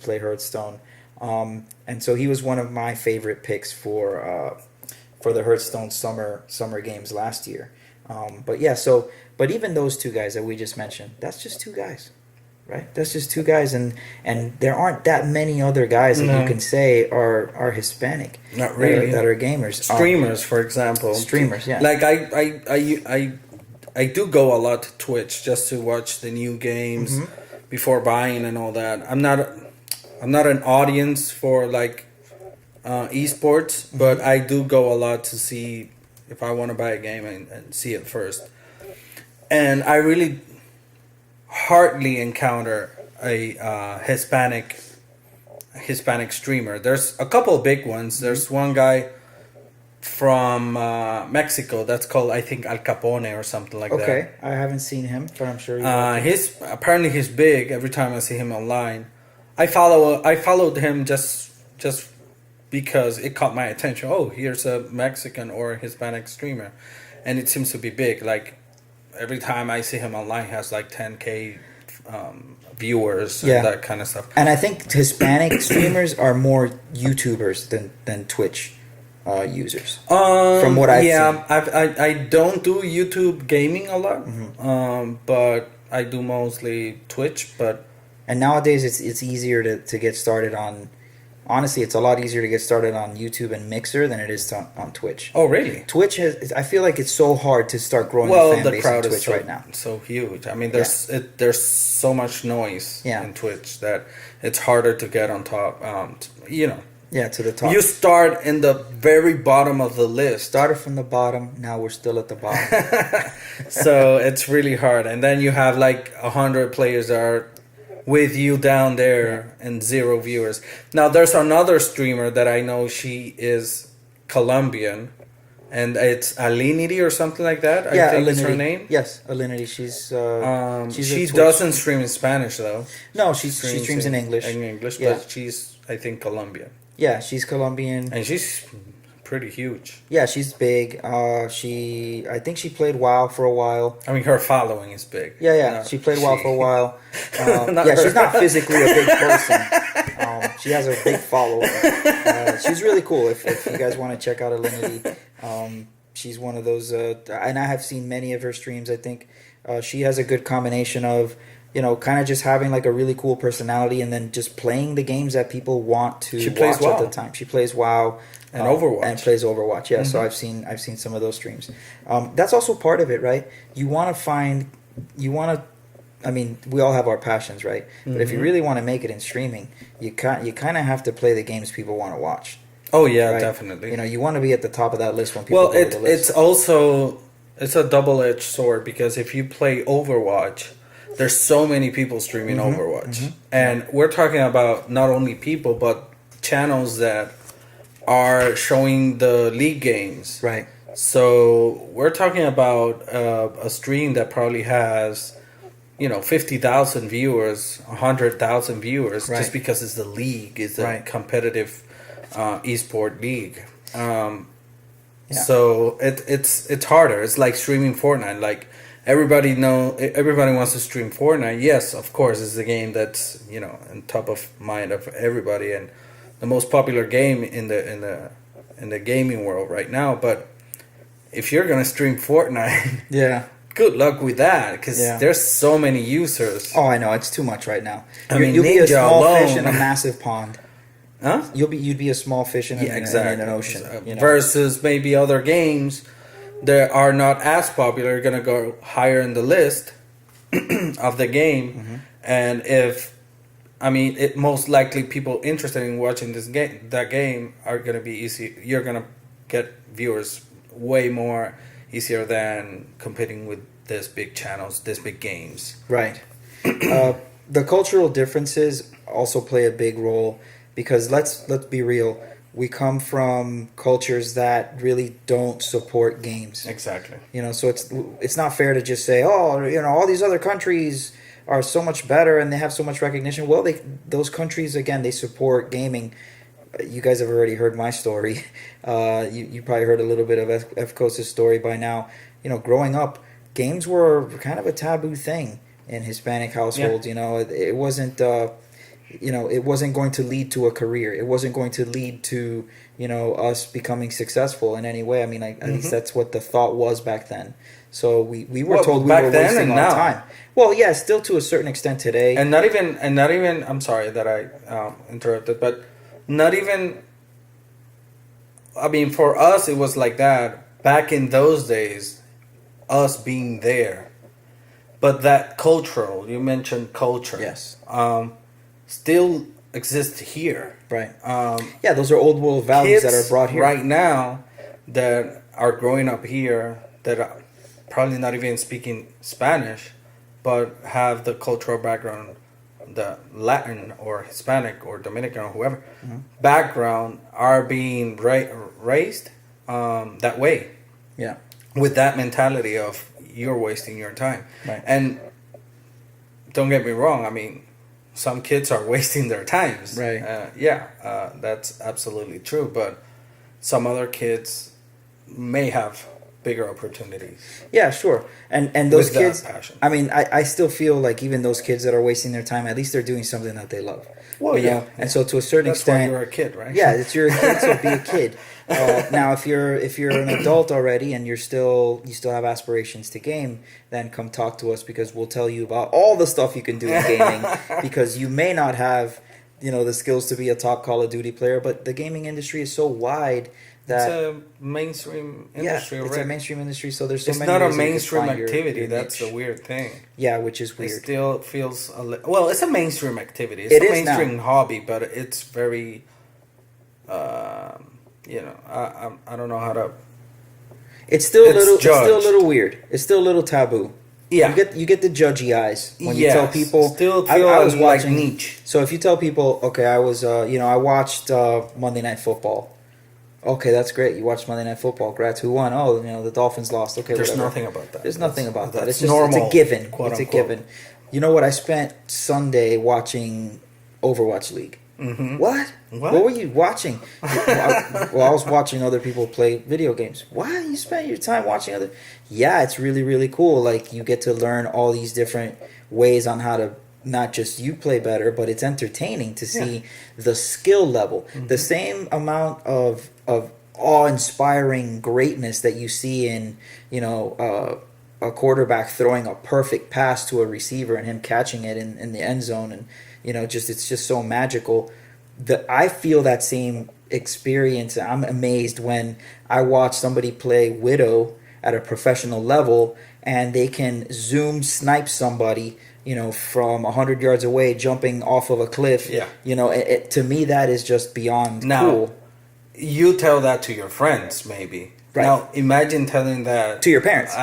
play Hearthstone. And so he was one of my favorite picks for the Hearthstone summer games last year. But even those two guys that we just mentioned, that's just two guys, right? That's just two guys, and there aren't that many other guys that you can say are Hispanic. Not really. That are gamers. Streamers, for example. Streamers, yeah. Like I do go a lot to Twitch just to watch the new games before buying and all that. I'm not an audience for like eSports, but I do go a lot to see if I want to buy a game and see it first. And I really hardly encounter a Hispanic streamer. There's a couple of big ones. There's one guy from Mexico that's called, I think, Al Capone or something like that. Okay, I haven't seen him, but I'm sure apparently he's big. Every time I see him online, I followed him just because it caught my attention. Oh, here's a Mexican or Hispanic streamer, and it seems to be big. Like every time I see him online, he has like 10K viewers and that kind of stuff. And I think Hispanic streamers are more YouTubers than Twitch users. From what I've seen. I don't do YouTube gaming a lot, but I do mostly Twitch. And nowadays it's easier to get started on. Honestly, it's a lot easier to get started on YouTube and Mixer than it is on Twitch. Oh, really? Twitch I feel like it's so hard to start growing a fan base on Twitch right now. So huge. I mean, there's so much noise in Twitch that it's harder to get on top. Yeah, to the top. You start in the very bottom of the list. Started from the bottom. Now we're still at the bottom. So it's really hard. And then you have like 100 players that are with you down there and 0 viewers. Now there's another streamer that I know. She is Colombian, and it's Alinity or something like that. I think is her name. Yes, Alinity. She doesn't stream in Spanish though. No, she streams in English. But she's, I think, Colombian. Yeah, she's Colombian, and she's pretty huge. Yeah, she's big. I think she played WoW for a while. I mean, her following is big. Yeah. She played WoW for a while. She's not physically a big person. She has a big follower. She's really cool. If you guys want to check out Alinity, she's one of those. And I have seen many of her streams. I think she has a good combination of, kind of just having like a really cool personality and then just playing the games that people want to watch at the time. She plays WoW and Overwatch. And plays Overwatch. Yeah, so I've seen some of those streams. That's also part of it, right? I mean, we all have our passions, right? But if you really want to make it in streaming, you kind of have to play the games people want to watch. Oh yeah, right? Definitely. You want to be at the top of that list when people go to the list. It's a double-edged sword, because if you play Overwatch, there's so many people streaming Overwatch. And we're talking about not only people, but channels that are showing the league games. Right. So we're talking about a stream that probably has, 50,000 viewers, 100,000 viewers, just because it's the league, it's a competitive esport league. So it's harder. It's like streaming Fortnite. Like everybody wants to stream Fortnite. Yes, of course, it's a game that's on top of mind of everybody and the most popular game in the gaming world right now. But if you're gonna stream Fortnite, good luck with that, because there's so many users. Oh, I know, it's too much right now. You'll be a small fish in a massive pond. Huh? You'd be a small fish in an ocean. Versus maybe other games that are not as popular, are gonna go higher in the list of the game, and it most likely people interested in watching that game are gonna be easy. You're gonna get viewers way more easier than competing with these big channels, these big games. Right. The cultural differences also play a big role. Because let's be real, we come from cultures that really don't support games. Exactly. So it's not fair to just say, all these other countries are so much better and they have so much recognition. Well, those countries, again, they support gaming. You guys have already heard my story. You probably heard a little bit of Efcos' story by now. Growing up, games were kind of a taboo thing in Hispanic households. It wasn't. It wasn't going to lead to a career. It wasn't going to lead to, us becoming successful in any way. I mean, at least that's what the thought was back then. So we were told we were wasting our time. Well, yeah, still to a certain extent today. And not even. I'm sorry that I interrupted, but not even. I mean, for us, it was like that back in those days. Us being there, but that cultural. You mentioned culture. Yes. Still exist here. Right. Those are old world values that are brought here. Right now that are growing up here that are probably not even speaking Spanish, but have the cultural background, the Latin or Hispanic or Dominican or whoever background, are being raised that way. Yeah. With that mentality of you're wasting your time. Right. And don't get me wrong, I mean, some kids are wasting their times. Right. That's absolutely true. But some other kids may have bigger opportunities. Yeah, sure. And those kids, I mean, I still feel like even those kids that are wasting their time, at least they're doing something that they love. Well, yeah. And so to a certain extent, that's why you're a kid, right? Yeah, you're a kid, so be a kid. Now, if you're an adult already and you still have aspirations to game, then come talk to us, because we'll tell you about all the stuff you can do in gaming. Because you may not have, the skills to be a top Call of Duty player, but the gaming industry is so wide that it's a mainstream industry. Yeah, it's a mainstream industry. So there's so it's many. It's not ways a mainstream activity. your That's niche. the weird thing. Yeah, which is weird. It still feels well. It's a mainstream activity. It's a mainstream hobby, but it's very. I don't know how to. It's still a little weird. It's still a little taboo. Yeah, you get the judgy eyes when you tell people. Still I was watching like niche. So if you tell people, okay, I was I watched Monday Night Football. Okay, that's great. You watched Monday Night Football. Congrats. Who won? Oh, the Dolphins lost. Okay, there's whatever. nothing about that. There's nothing about that. It's just normal. It's a given. Quote It's unquote. a given. You know what? I spent Sunday watching Overwatch League. Mm-hmm. What were you watching? I was watching other people play video games. Why you spend your time watching other? Yeah, it's really, really cool. Like, you get to learn all these different ways on how to not just you play better, but it's entertaining to see the skill level. Mm-hmm. The same amount of awe-inspiring greatness that you see in, a quarterback throwing a perfect pass to a receiver and him catching it in the end zone, and it's just so magical. I feel that same experience. I'm amazed when I watch somebody play Widow at a professional level, and they can zoom snipe somebody, from 100 yards away, jumping off of a cliff. Yeah. To me, that is just beyond cool. You tell that to your friends, maybe. Right. Now, imagine telling that to your parents.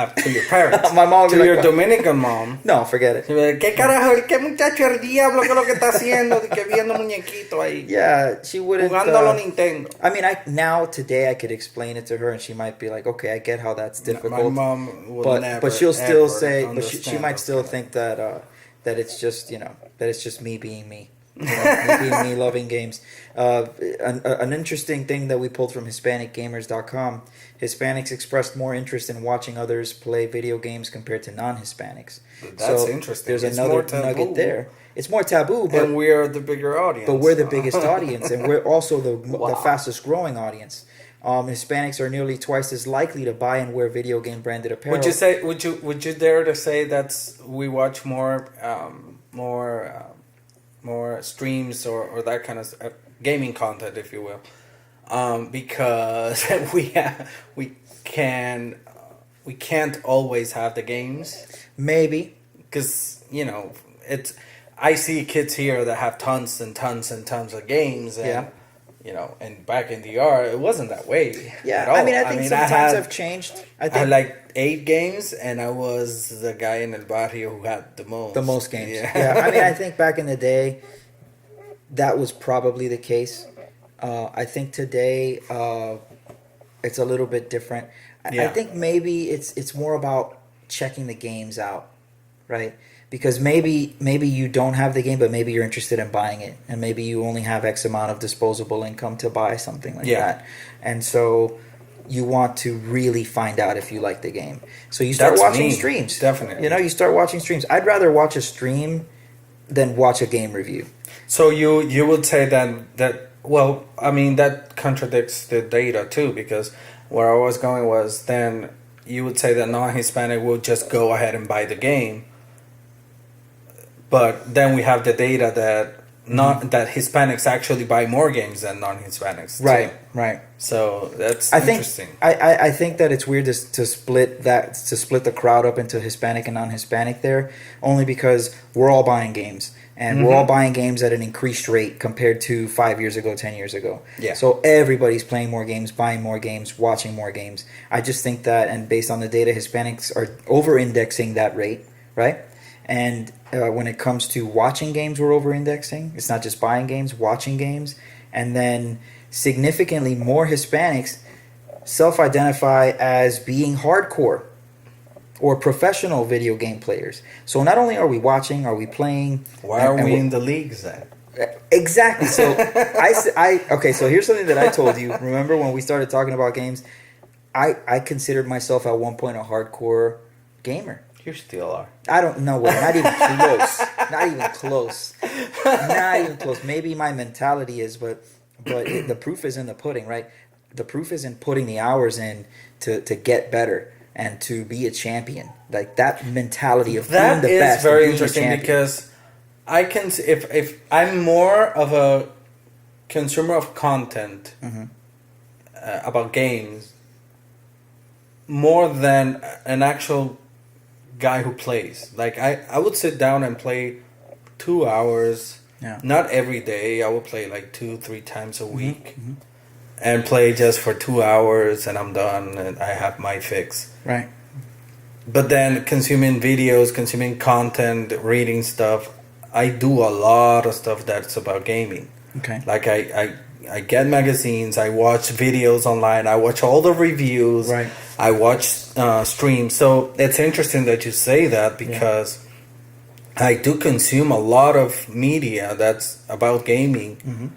My mom, to your Dominican mom. No, forget it. ¿Qué carajo? ¿Qué muchacho el diablo? ¿Qué es lo que está haciendo? Que viendo muñequito ahí. Yeah, she wouldn't. Jugando a lo Nintendo. I mean, today I could explain it to her, and she might be like, "Okay, I get how that's difficult." My mom would never. But she'll still say, but she might still think that it's just that it's just me being me. Me loving games. An interesting thing that we pulled from HispanicGamers.com: Hispanics expressed more interest in watching others play video games compared to non-Hispanics. That's interesting. There's another nugget there. It's more taboo, and we are the bigger audience. But we're the biggest audience, and we're also the fastest growing audience. Hispanics are nearly twice as likely to buy and wear video game branded apparel. Would you say? Would you dare to say we watch more streams or that kind of gaming content, if you will, because we can't always have the games. Maybe because I see kids here that have tons and tons and tons of games, and and back in the DR it wasn't that way. Yeah, at all. I think some times have changed. I had like 8 games, and I was the guy in El Barrio who had the most games. Yeah. I think back in the day that was probably the case. I think today it's a little bit different. I think maybe it's more about checking the games out, right? Because maybe you don't have the game, but maybe you're interested in buying it, and maybe you only have X amount of disposable income to buy something like that, and so you want to really find out if you like the game. So you start watching streams. Definitely, you start watching streams. I'd rather watch a stream than watch a game review. So you would say that well, I mean, that contradicts the data too, because where I was going was then you would say that non-Hispanic will just go ahead and buy the game. But then we have the data that that Hispanics actually buy more games than non-Hispanics. Right. So that's interesting. I think that it's weird to split the crowd up into Hispanic and non-Hispanic there, only because we're all buying games, and we're all buying games at an increased rate compared to 5 years ago, 10 years ago. Yeah. So everybody's playing more games, buying more games, watching more games. I just think that, and based on the data, Hispanics are over-indexing that rate, right? And when it comes to watching games, we're over-indexing. It's not just buying games, watching games. And then significantly more Hispanics self-identify as being hardcore or professional video game players. So not only are we watching, are we playing? Why are we in the leagues then? Exactly. So okay, so here's something that I told you. Remember when we started talking about games? I considered myself at one point a hardcore gamer. You still are. I don't know. Not even close. Not even close. Not even close. Maybe my mentality is, but the proof is in the pudding, right? The proof is in putting the hours in to get better and to be a champion. Like that mentality of being the best. That is very interesting because I can, if I'm more of a consumer of content about games more than an actual guy who plays. Like I would sit down and play 2 hours. Yeah. Not every day. I would play like 2-3 times a week, and play just for 2 hours, and I'm done, and I have my fix. Right. But then consuming videos, consuming content, reading stuff, I do a lot of stuff that's about gaming. Okay. Like I get magazines, I watch videos online, I watch all the reviews, right. I watch streams. So it's interesting that you say that because I do consume a lot of media that's about gaming. Mm-hmm.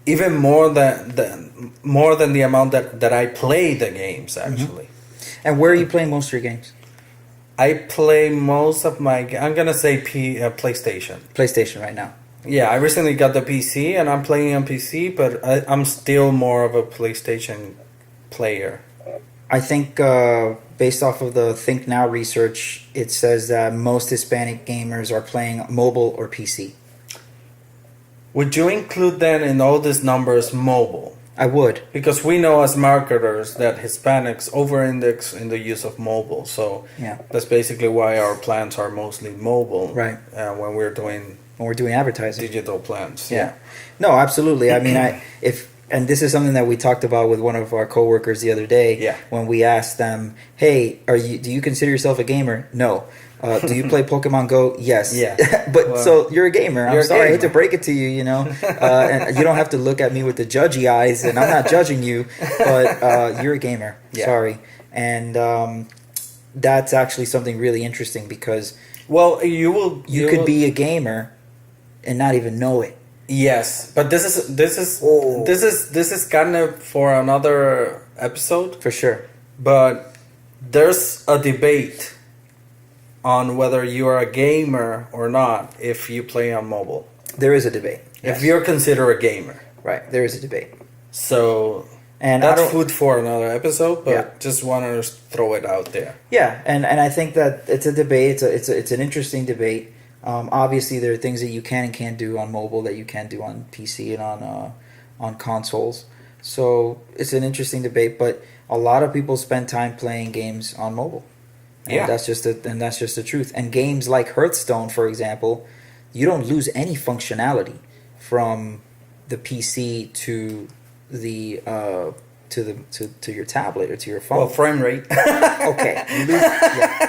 Even more than the amount that I play the games, actually. Mm-hmm. And where are you playing most of your games? I play most of I'm gonna say PlayStation. PlayStation right now. Yeah, I recently got the PC and I'm playing on PC, but I'm still more of a PlayStation player. I think based off of the Think Now research, it says that most Hispanic gamers are playing mobile or PC. Would you include then in all these numbers mobile? I would. Because we know as marketers that Hispanics over-index in the use of mobile. So yeah, that's basically why our plans are mostly mobile. Right. When we're doing advertising. Digital plans. Yeah. No, absolutely. I mean, and this is something that we talked about with one of our coworkers the other day. Yeah. When we asked them, "Hey, do you consider yourself a gamer?" No. Do you play Pokemon Go? Yes. Yeah. But so you're a gamer. I'm sorry, I hate to break it to you, and you don't have to look at me with the judgy eyes, and I'm not judging you, but you're a gamer. Yeah. Sorry. And that's actually something really interesting because you could be a gamer and not even know it. Yes, but this is kind of for another episode. For sure. But there's a debate on whether you are a gamer or not if you play on mobile. There is a debate. If you're considered a gamer. Right, there is a debate. So that's food for another episode, but just wanted to throw it out there. Yeah, and I think that it's a debate. It's an interesting debate. Obviously, there are things that you can and can't do on mobile that you can't do on PC and on consoles. So it's an interesting debate, but a lot of people spend time playing games on mobile. And that's just the truth. And games like Hearthstone, for example, you don't lose any functionality from the PC to the to your tablet or to your phone. Well, frame rate. Okay.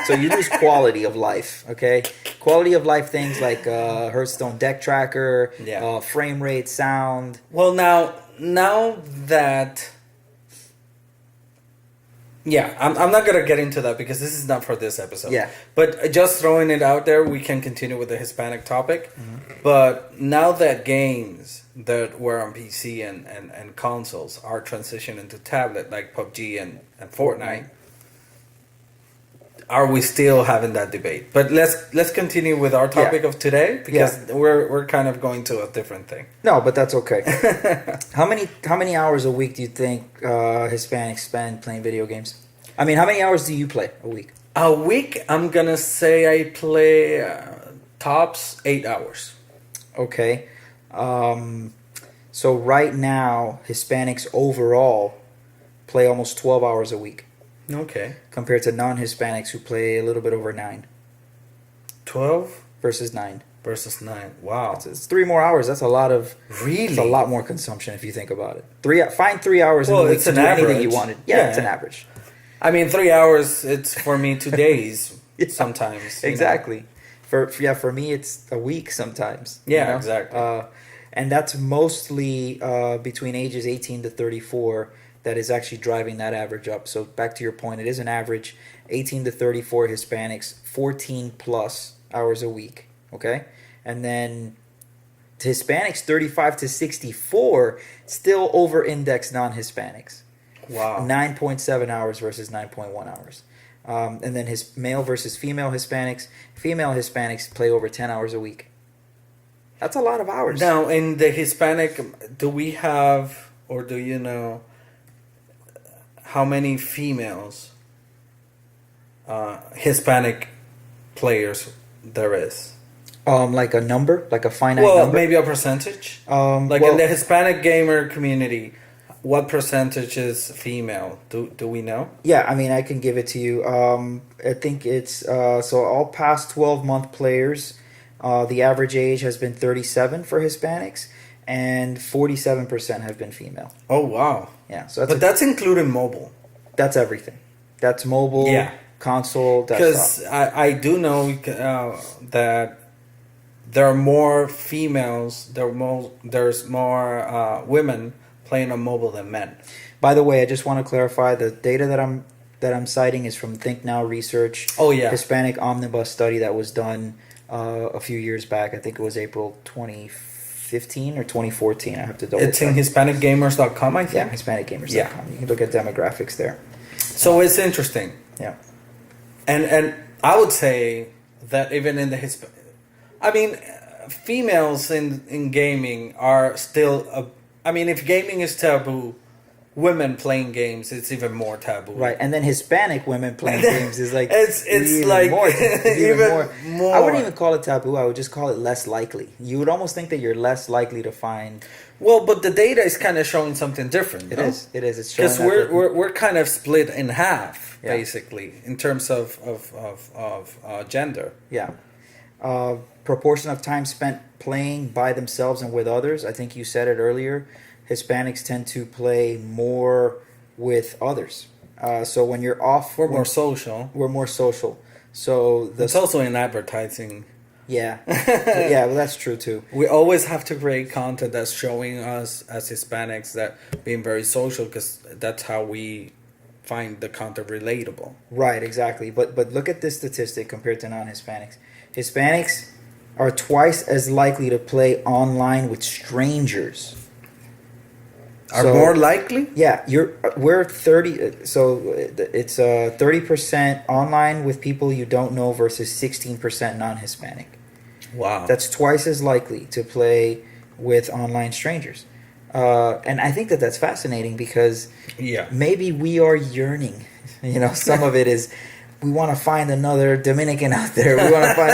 So you lose quality of life. Okay, quality of life things like Hearthstone deck tracker, frame rate, sound. Well, now that. Yeah, I'm not going to get into that because this is not for this episode. Yeah. But just throwing it out there, we can continue with the Hispanic topic. Mm-hmm. But now that games that were on PC and consoles are transitioning to tablet, like PUBG and Fortnite, are we still having that debate? But let's continue with our topic of today because we're kind of going to a different thing. No, but that's okay. How many hours a week do you think Hispanics spend playing video games? I mean, how many hours do you play a week? A week, I'm gonna say I play tops 8 hours. Okay. So right now, Hispanics overall play almost 12 hours a week. Okay. Compared to non-Hispanics who play a little bit over 9. 12? Versus 9. Versus 9. Wow. It's 3 more hours. That's a lot of... Really? It's a lot more consumption if you think about it. Find 3 hours in the week to do anything you wanted. Yeah, it's an average. I mean, 3 hours, it's for me 2 days sometimes. Exactly. For me, it's a week sometimes. Yeah, exactly. And that's mostly between ages 18 to 34 that is actually driving that average up. So back to your point, it is an average 18 to 34 Hispanics, 14 plus hours a week. Okay? And then Hispanics 35 to 64 still over-index non-Hispanics. Wow. 9.7 hours versus 9.1 hours. And then his male versus female Hispanics. Female Hispanics play over 10 hours a week. That's a lot of hours. Now, in the Hispanic, do we have, or do you know, how many females, Hispanic players there is? Like a number? Like a finite number? Well, maybe a percentage? In the Hispanic gamer community, what percentage is female? Do we know? Yeah, I mean, I can give it to you. I think it's... so all past 12-month players, the average age has been 37 for Hispanics, and 47% have been female. Oh, wow. Yeah, so that's including mobile. That's everything. That's mobile, console, desktop. Because I do know that there are more females, there's more women playing on mobile than men. By the way, I just want to clarify the data that I'm citing is from Think Now research. Oh yeah, Hispanic Omnibus study that was done a few years back. I think it was April 2015 or 2014. I have to double check. It's in HispanicGamers.com, I think. Yeah, HispanicGamers.com. Yeah. You can look at demographics there. So it's interesting. Yeah. And I would say that even in the females in gaming are still if gaming is taboo, women playing games, it's even more taboo. Right, and then Hispanic women playing games is like it's even like more, even more. I wouldn't even call it taboo. I would just call it less likely. You would almost think that you're less likely to find. Well, but the data is kind of showing something different. It is. It's showing because we're kind of split in half basically in terms of gender. Yeah. Proportion of time spent playing by themselves and with others. I think you said it earlier. Hispanics tend to play more with others. So when you're off... We're more social. We're more social. So it's also in advertising. Yeah. Yeah, well, that's true too. We always have to create content that's showing us as Hispanics that being very social, because that's how we find the content relatable. Right, exactly. But look at this statistic compared to non-Hispanics. Hispanics are twice as likely to play online with strangers. Are more likely? Yeah, we're 30. So it's 30% online with people you don't know versus 16% non-Hispanic. Wow, that's twice as likely to play with online strangers, and I think that that's fascinating because maybe we are yearning. Some of it is. We want to find another Dominican out there. We want to find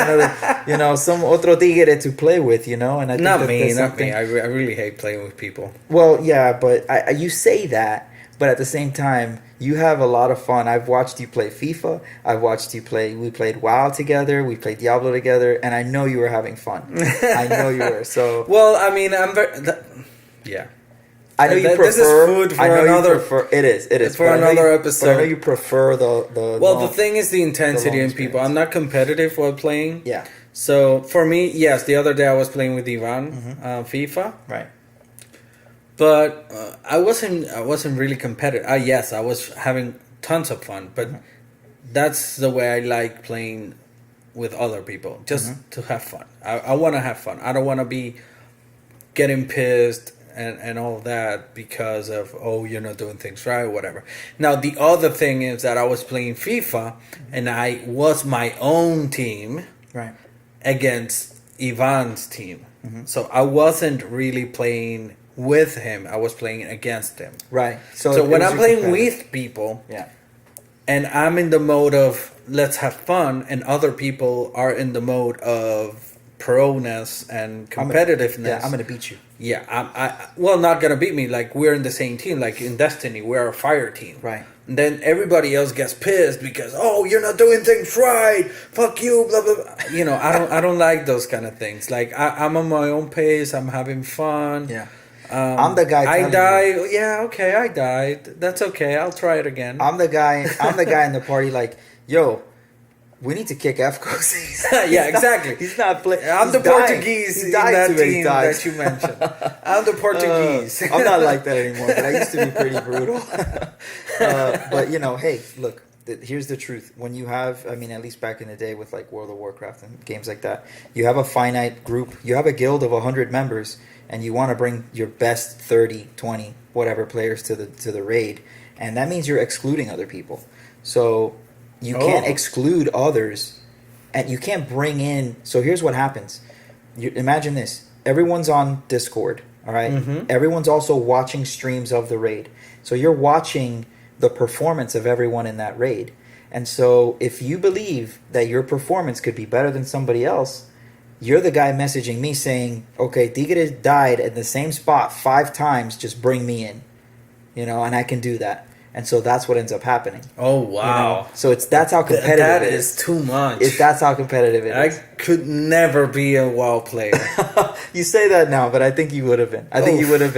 another, some otro tigre to play with, And I think not me. I really hate playing with people. Well, yeah, but you say that, but at the same time, you have a lot of fun. I've watched you play FIFA. I've watched you play. We played WoW together. We played Diablo together, and I know you were having fun. I know you were. So well, I'm very. Yeah. I know you prefer. This is food for another. It is for another episode. But I know you prefer the. Well, the thing is the intensity in people. I'm not competitive while playing. Yeah. So for me, yes, the other day I was playing with Ivan, FIFA. Right. But I wasn't really competitive. Yes, I was having tons of fun, but that's the way I like playing with other people, just to have fun. I want to have fun. I don't want to be getting pissed and all that because of, you're not doing things right or whatever. Now, the other thing is that I was playing FIFA and I was my own team against Ivan's team. So I wasn't really playing with him. I was playing against him. Right. So when I'm playing with people and I'm in the mode of let's have fun and other people are in the mode of pro-ness and competitiveness. I'm going to beat you. Yeah, not gonna beat me. Like we're in the same team. Like in Destiny, we're a fire team. Right. And then everybody else gets pissed because you're not doing things right. Fuck you. Blah blah blah. I don't like those kind of things. Like I'm on my own pace. I'm having fun. Yeah. I'm the guy. I died. Yeah. Okay. I died. That's okay. I'll try it again. I'm the guy. I'm the guy in the party. Like, yo. We need to kick Efcos. Yeah, exactly. He's not playing. I'm the Portuguese in that team that you mentioned. I'm the Portuguese. I'm not like that anymore, but I used to be pretty brutal. But, hey, look, here's the truth. When you have, at least back in the day with like World of Warcraft and games like that, you have a finite group. You have a guild of 100 members, and you want to bring your best 30, 20, whatever players to the raid. And that means you're excluding other people. So... You can't exclude others, and you can't bring in... So here's what happens. Imagine this. Everyone's on Discord, all right? Everyone's also watching streams of the raid. So you're watching the performance of everyone in that raid. And so if you believe that your performance could be better than somebody else, you're the guy messaging me saying, okay, Tigre died at the same spot 5 times, just bring me in. And I can do that. And so that's what ends up happening. Oh, wow. So that's how competitive that it is. That is too much. That's how competitive it is. I could never be a WoW player. You say that now, but I think you would have been. I think you would have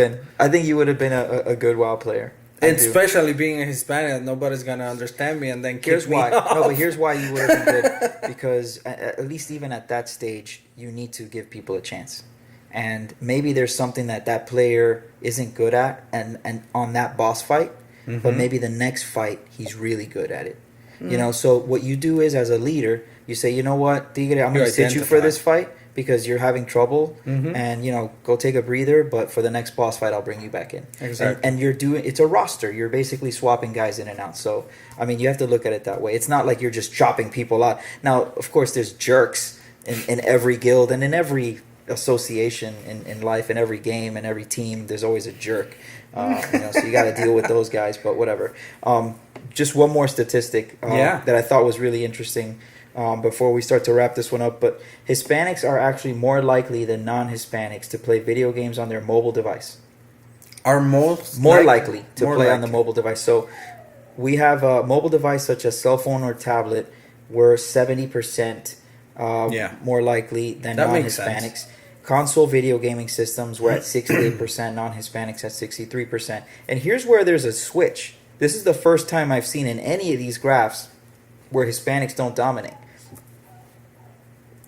been a good WoW player. And especially being a Hispanic, nobody's going to understand me and then kick me off. No, but here's why you would have been good. Because at least even at that stage, you need to give people a chance. And maybe there's something that player isn't good at and on that boss fight. But maybe the next fight, he's really good at it. You know, so what you do is, as a leader, you say, you know what, Tigre, I'm going to sit you for this fight because you're having trouble, and, you know, go take a breather, but for the next boss fight, I'll bring you back in. Exactly. And you're doing, it's a roster. You're basically swapping guys in and out. So, I mean, you have to look at it that way. It's not like you're just chopping people out. Now, of course, there's jerks in every guild and in every association in life, in every game and every team. There's always a jerk. You know, so you got to deal with those guys, but whatever. Just one more statistic that I thought was really interesting before we start to wrap this one up. But Hispanics are actually more likely than non-Hispanics to play video games on their mobile device. Are more likely to play on the mobile device. So we have a mobile device such as cell phone or tablet. We're 70% more likely than non-Hispanics. Console video gaming systems, we're at 68%, non-Hispanics at 63%. And here's where there's a switch. This is the first time I've seen in any of these graphs where Hispanics don't dominate.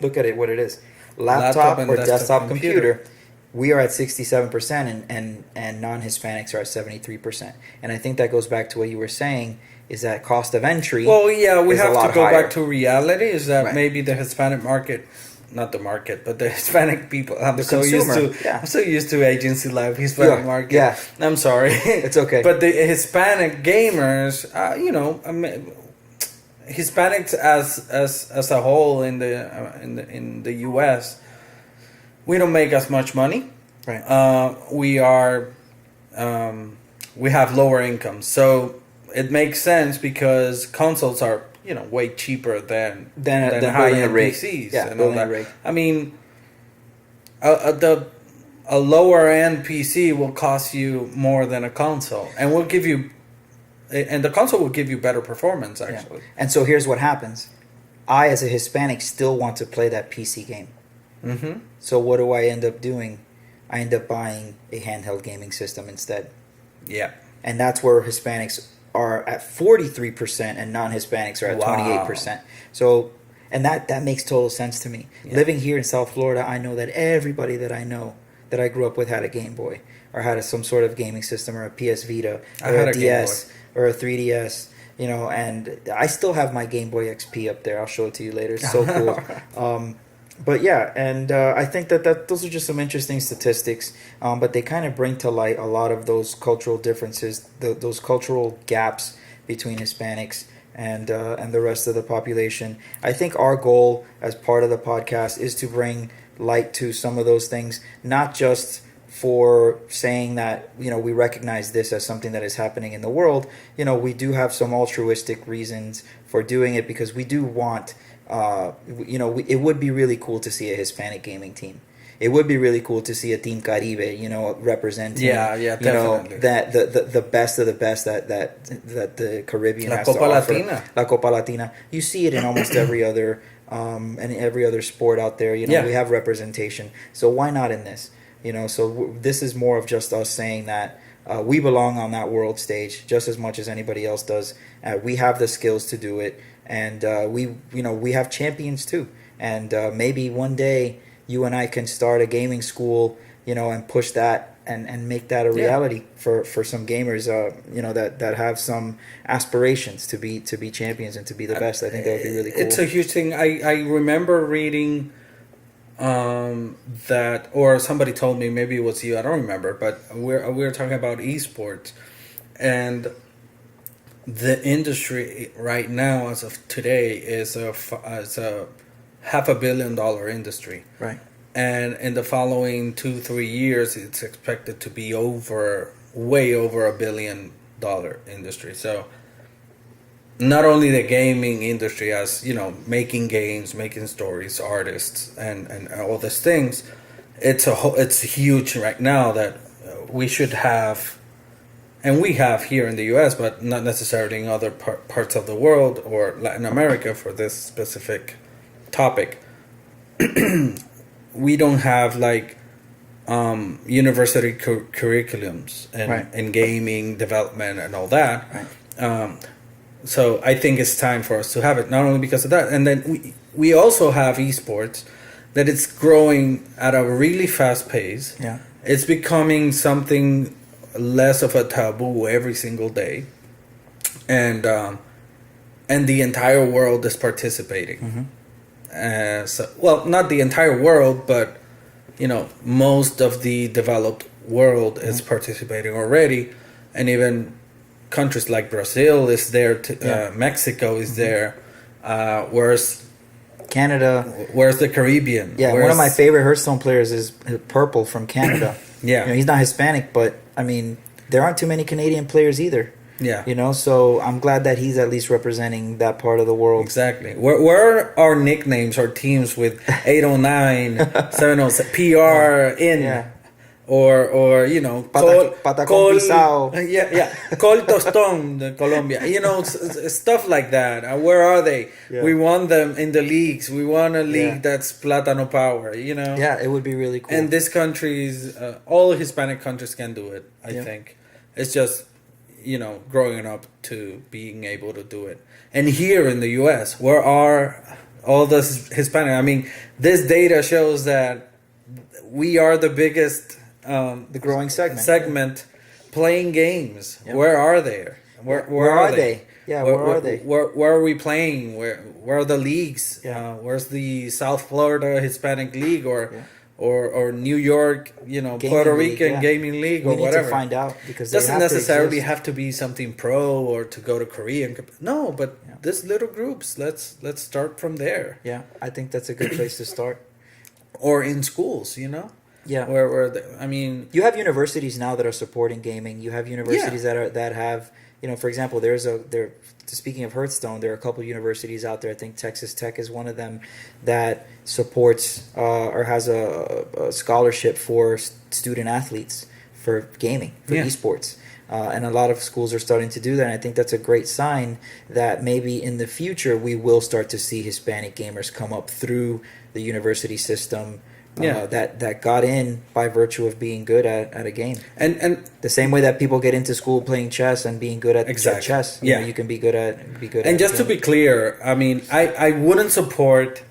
Look at it, what it is. Laptop or desktop computer, we are at 67%, and non-Hispanics are at 73%. And I think that goes back to what you were saying, is that cost of entry. Well, yeah, we have to go back to reality, is that maybe the Hispanic market, not the market, but the Hispanic people. I'm so used to agency life, Hispanic market. Yeah, I'm sorry. It's okay. But the Hispanic gamers, you know, I mean, Hispanics as a whole in the U.S., we don't make as much money. Right. We have lower incomes, so it makes sense because consoles are, you know, way cheaper than high-end PCs. Yeah, and all that. I mean, a lower-end PC will cost you more than a console, and the console will give you better performance, actually. Yeah. And so here's what happens. I, as a Hispanic, still want to play that PC game. Mm-hmm. So what do I end up doing? I end up buying a handheld gaming system instead. Yeah. And that's where Hispanics are at 43% and non-Hispanics are at 28%. So, and that makes total sense to me. Yeah. Living here in South Florida, I know that everybody that I know that I grew up with had a Game Boy or had some sort of gaming system or a PS Vita or a DS or a 3DS, you know, and I still have my Game Boy XP up there. I'll show it to you later. It's so cool. But yeah, and I think that those are just some interesting statistics, but they kind of bring to light a lot of those cultural differences, those cultural gaps between Hispanics and the rest of the population. I think our goal as part of the podcast is to bring light to some of those things, not just for saying that, you know, we recognize this as something that is happening in the world. You know, we do have some altruistic reasons for doing it because we do want... you know, it would be really cool to see a Hispanic gaming team. It would be really cool to see a Team Caribe, you know, representing, you definitely. know, that the best of the best that the Caribbean has Copa to offer. Latina. La Copa Latina. You see it in almost every other and every other sport out there. You know, we have representation. So why not in this? You know, so this is more of just us saying that we belong on that world stage just as much as anybody else does. We have the skills to do it. And we have champions too. And maybe one day you and I can start a gaming school, you know, and push that and make that a reality for some gamers, you know, that have some aspirations to be champions and to be the best. I think that would be really cool. It's a huge thing. I remember reading that, or somebody told me, maybe it was you, I don't remember, but we were talking about eSports, and the industry right now, as of today, is a $500 million industry. Right. And in the following 2-3 years, it's expected to be way over $1 billion industry. So not only the gaming industry, as you know, making games, making stories, artists, and all these things, it's huge right now that we should have. And we have here in the U.S., but not necessarily in other parts of the world or Latin America for this specific topic. We don't have like university curriculums and gaming development and all that. Right. So I think it's time for us to have it, not only because of that. And then we also have eSports that it's growing at a really fast pace. Yeah. It's becoming something less of a taboo every single day, and and the entire world is participating. Well, not the entire world, but most of the developed world is participating already, and even countries like Brazil is there. Mexico is there. Where's Canada? Where's the Caribbean? Yeah, one of my favorite Hearthstone players is Purple from Canada. He's not Hispanic, but I mean, there aren't too many Canadian players either. Yeah. So I'm glad that he's at least representing that part of the world. Exactly. Where are our nicknames or teams with 809, 707, PR in, or Pata con pisao. Col Tostón, Colombia. Stuff like that. Where are they? Yeah. We want them in the leagues. We want a league that's Plátano Power. Yeah, it would be really cool. And this countries, all Hispanic countries can do it. I think it's just growing up to being able to do it. And here in the U.S., where are all the Hispanic? I mean, this data shows that we are the biggest, the growing segment playing games. Yep. Where are they? Where are they? Yeah, where are they? Where are we playing? Where are the leagues? Yeah. Where's the South Florida Hispanic League or New York, Puerto Rican Gaming League or whatever. We need to find out because doesn't necessarily have to be something pro or to go to Korea. No, but these little groups, let's start from there. Yeah, I think that's a good place to start. Or in schools, Yeah. I mean, you have universities now that are supporting gaming. You have universities that have, for example, speaking of Hearthstone, there are a couple of universities out there. I think Texas Tech is one of them that supports or has a scholarship for student athletes for gaming, for eSports. And a lot of schools are starting to do that. And I think that's a great sign that maybe in the future we will start to see Hispanic gamers come up through the university system. That got in by virtue of being good at a game, and the same way that people get into school playing chess and being good at chess. You can be good at. And just to be clear, I mean, I wouldn't support,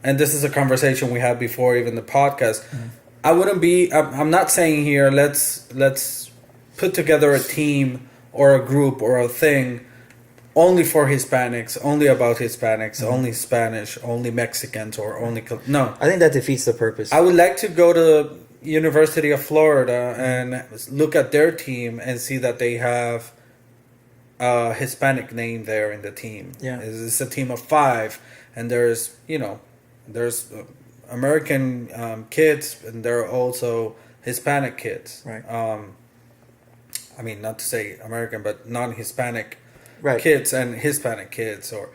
and this is a conversation we had before even the podcast. Mm-hmm. I wouldn't be. I'm not saying here let's put together a team or a group or a thing only for Hispanics, only about Hispanics, only Spanish, only Mexicans, or only... No. I think that defeats the purpose. I would like to go to University of Florida and look at their team and see that they have a Hispanic name there in the team. Yeah. It's a team of 5, and there's American kids, and there are also Hispanic kids. Right. I mean, not to say American, but non-Hispanic kids and Hispanic kids, or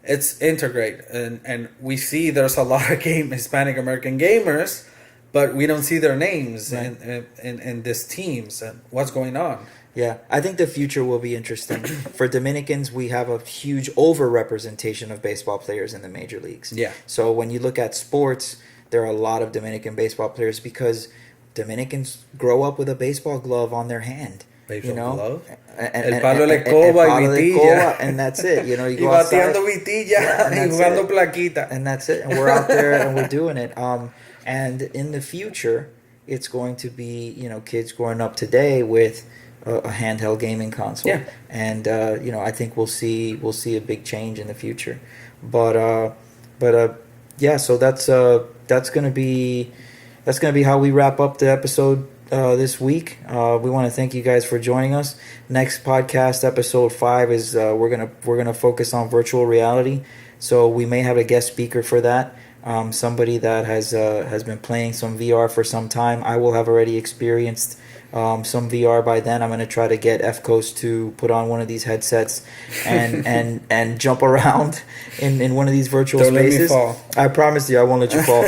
it's integrate, and we see there's a lot of Hispanic American gamers, but we don't see their names in these teams and what's going on. Yeah, I think the future will be interesting. For Dominicans, we have a huge overrepresentation of baseball players in the major leagues. Yeah. So when you look at sports, there are a lot of Dominican baseball players because Dominicans grow up with a baseball glove on their hand. Glove? El palo de coba y vitilla. And that's it. You go outside. Y batiendo vitilla y jugando plaquita. And that's it. And we're out there and we're doing it. And in the future, it's going to be, kids growing up today with a handheld gaming console. Yeah. And, I think we'll see a big change in the future. But so that's going to be how we wrap up the episode this week. We want to thank you guys for joining us. Next podcast, episode 5, is we're gonna focus on virtual reality. So we may have a guest speaker for that. Somebody that has been playing some VR for some time. I will have already experienced some VR by then. I'm gonna try to get Efcos to put on one of these headsets and jump around in one of these virtual spaces. Don't let me fall. I promise you, I won't let you fall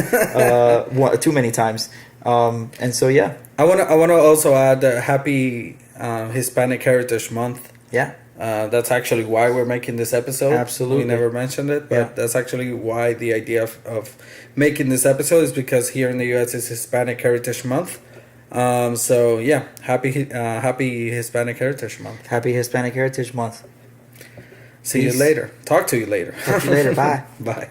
too many times. And so I wanna also add happy Hispanic Heritage Month. Yeah. That's actually why we're making this episode. Absolutely. We never mentioned it, but that's actually why the idea of making this episode is because here in the U.S. it's Hispanic Heritage Month. Happy Hispanic Heritage Month. Happy Hispanic Heritage Month. See you later. Talk to you later. Talk to you later. Bye. Bye.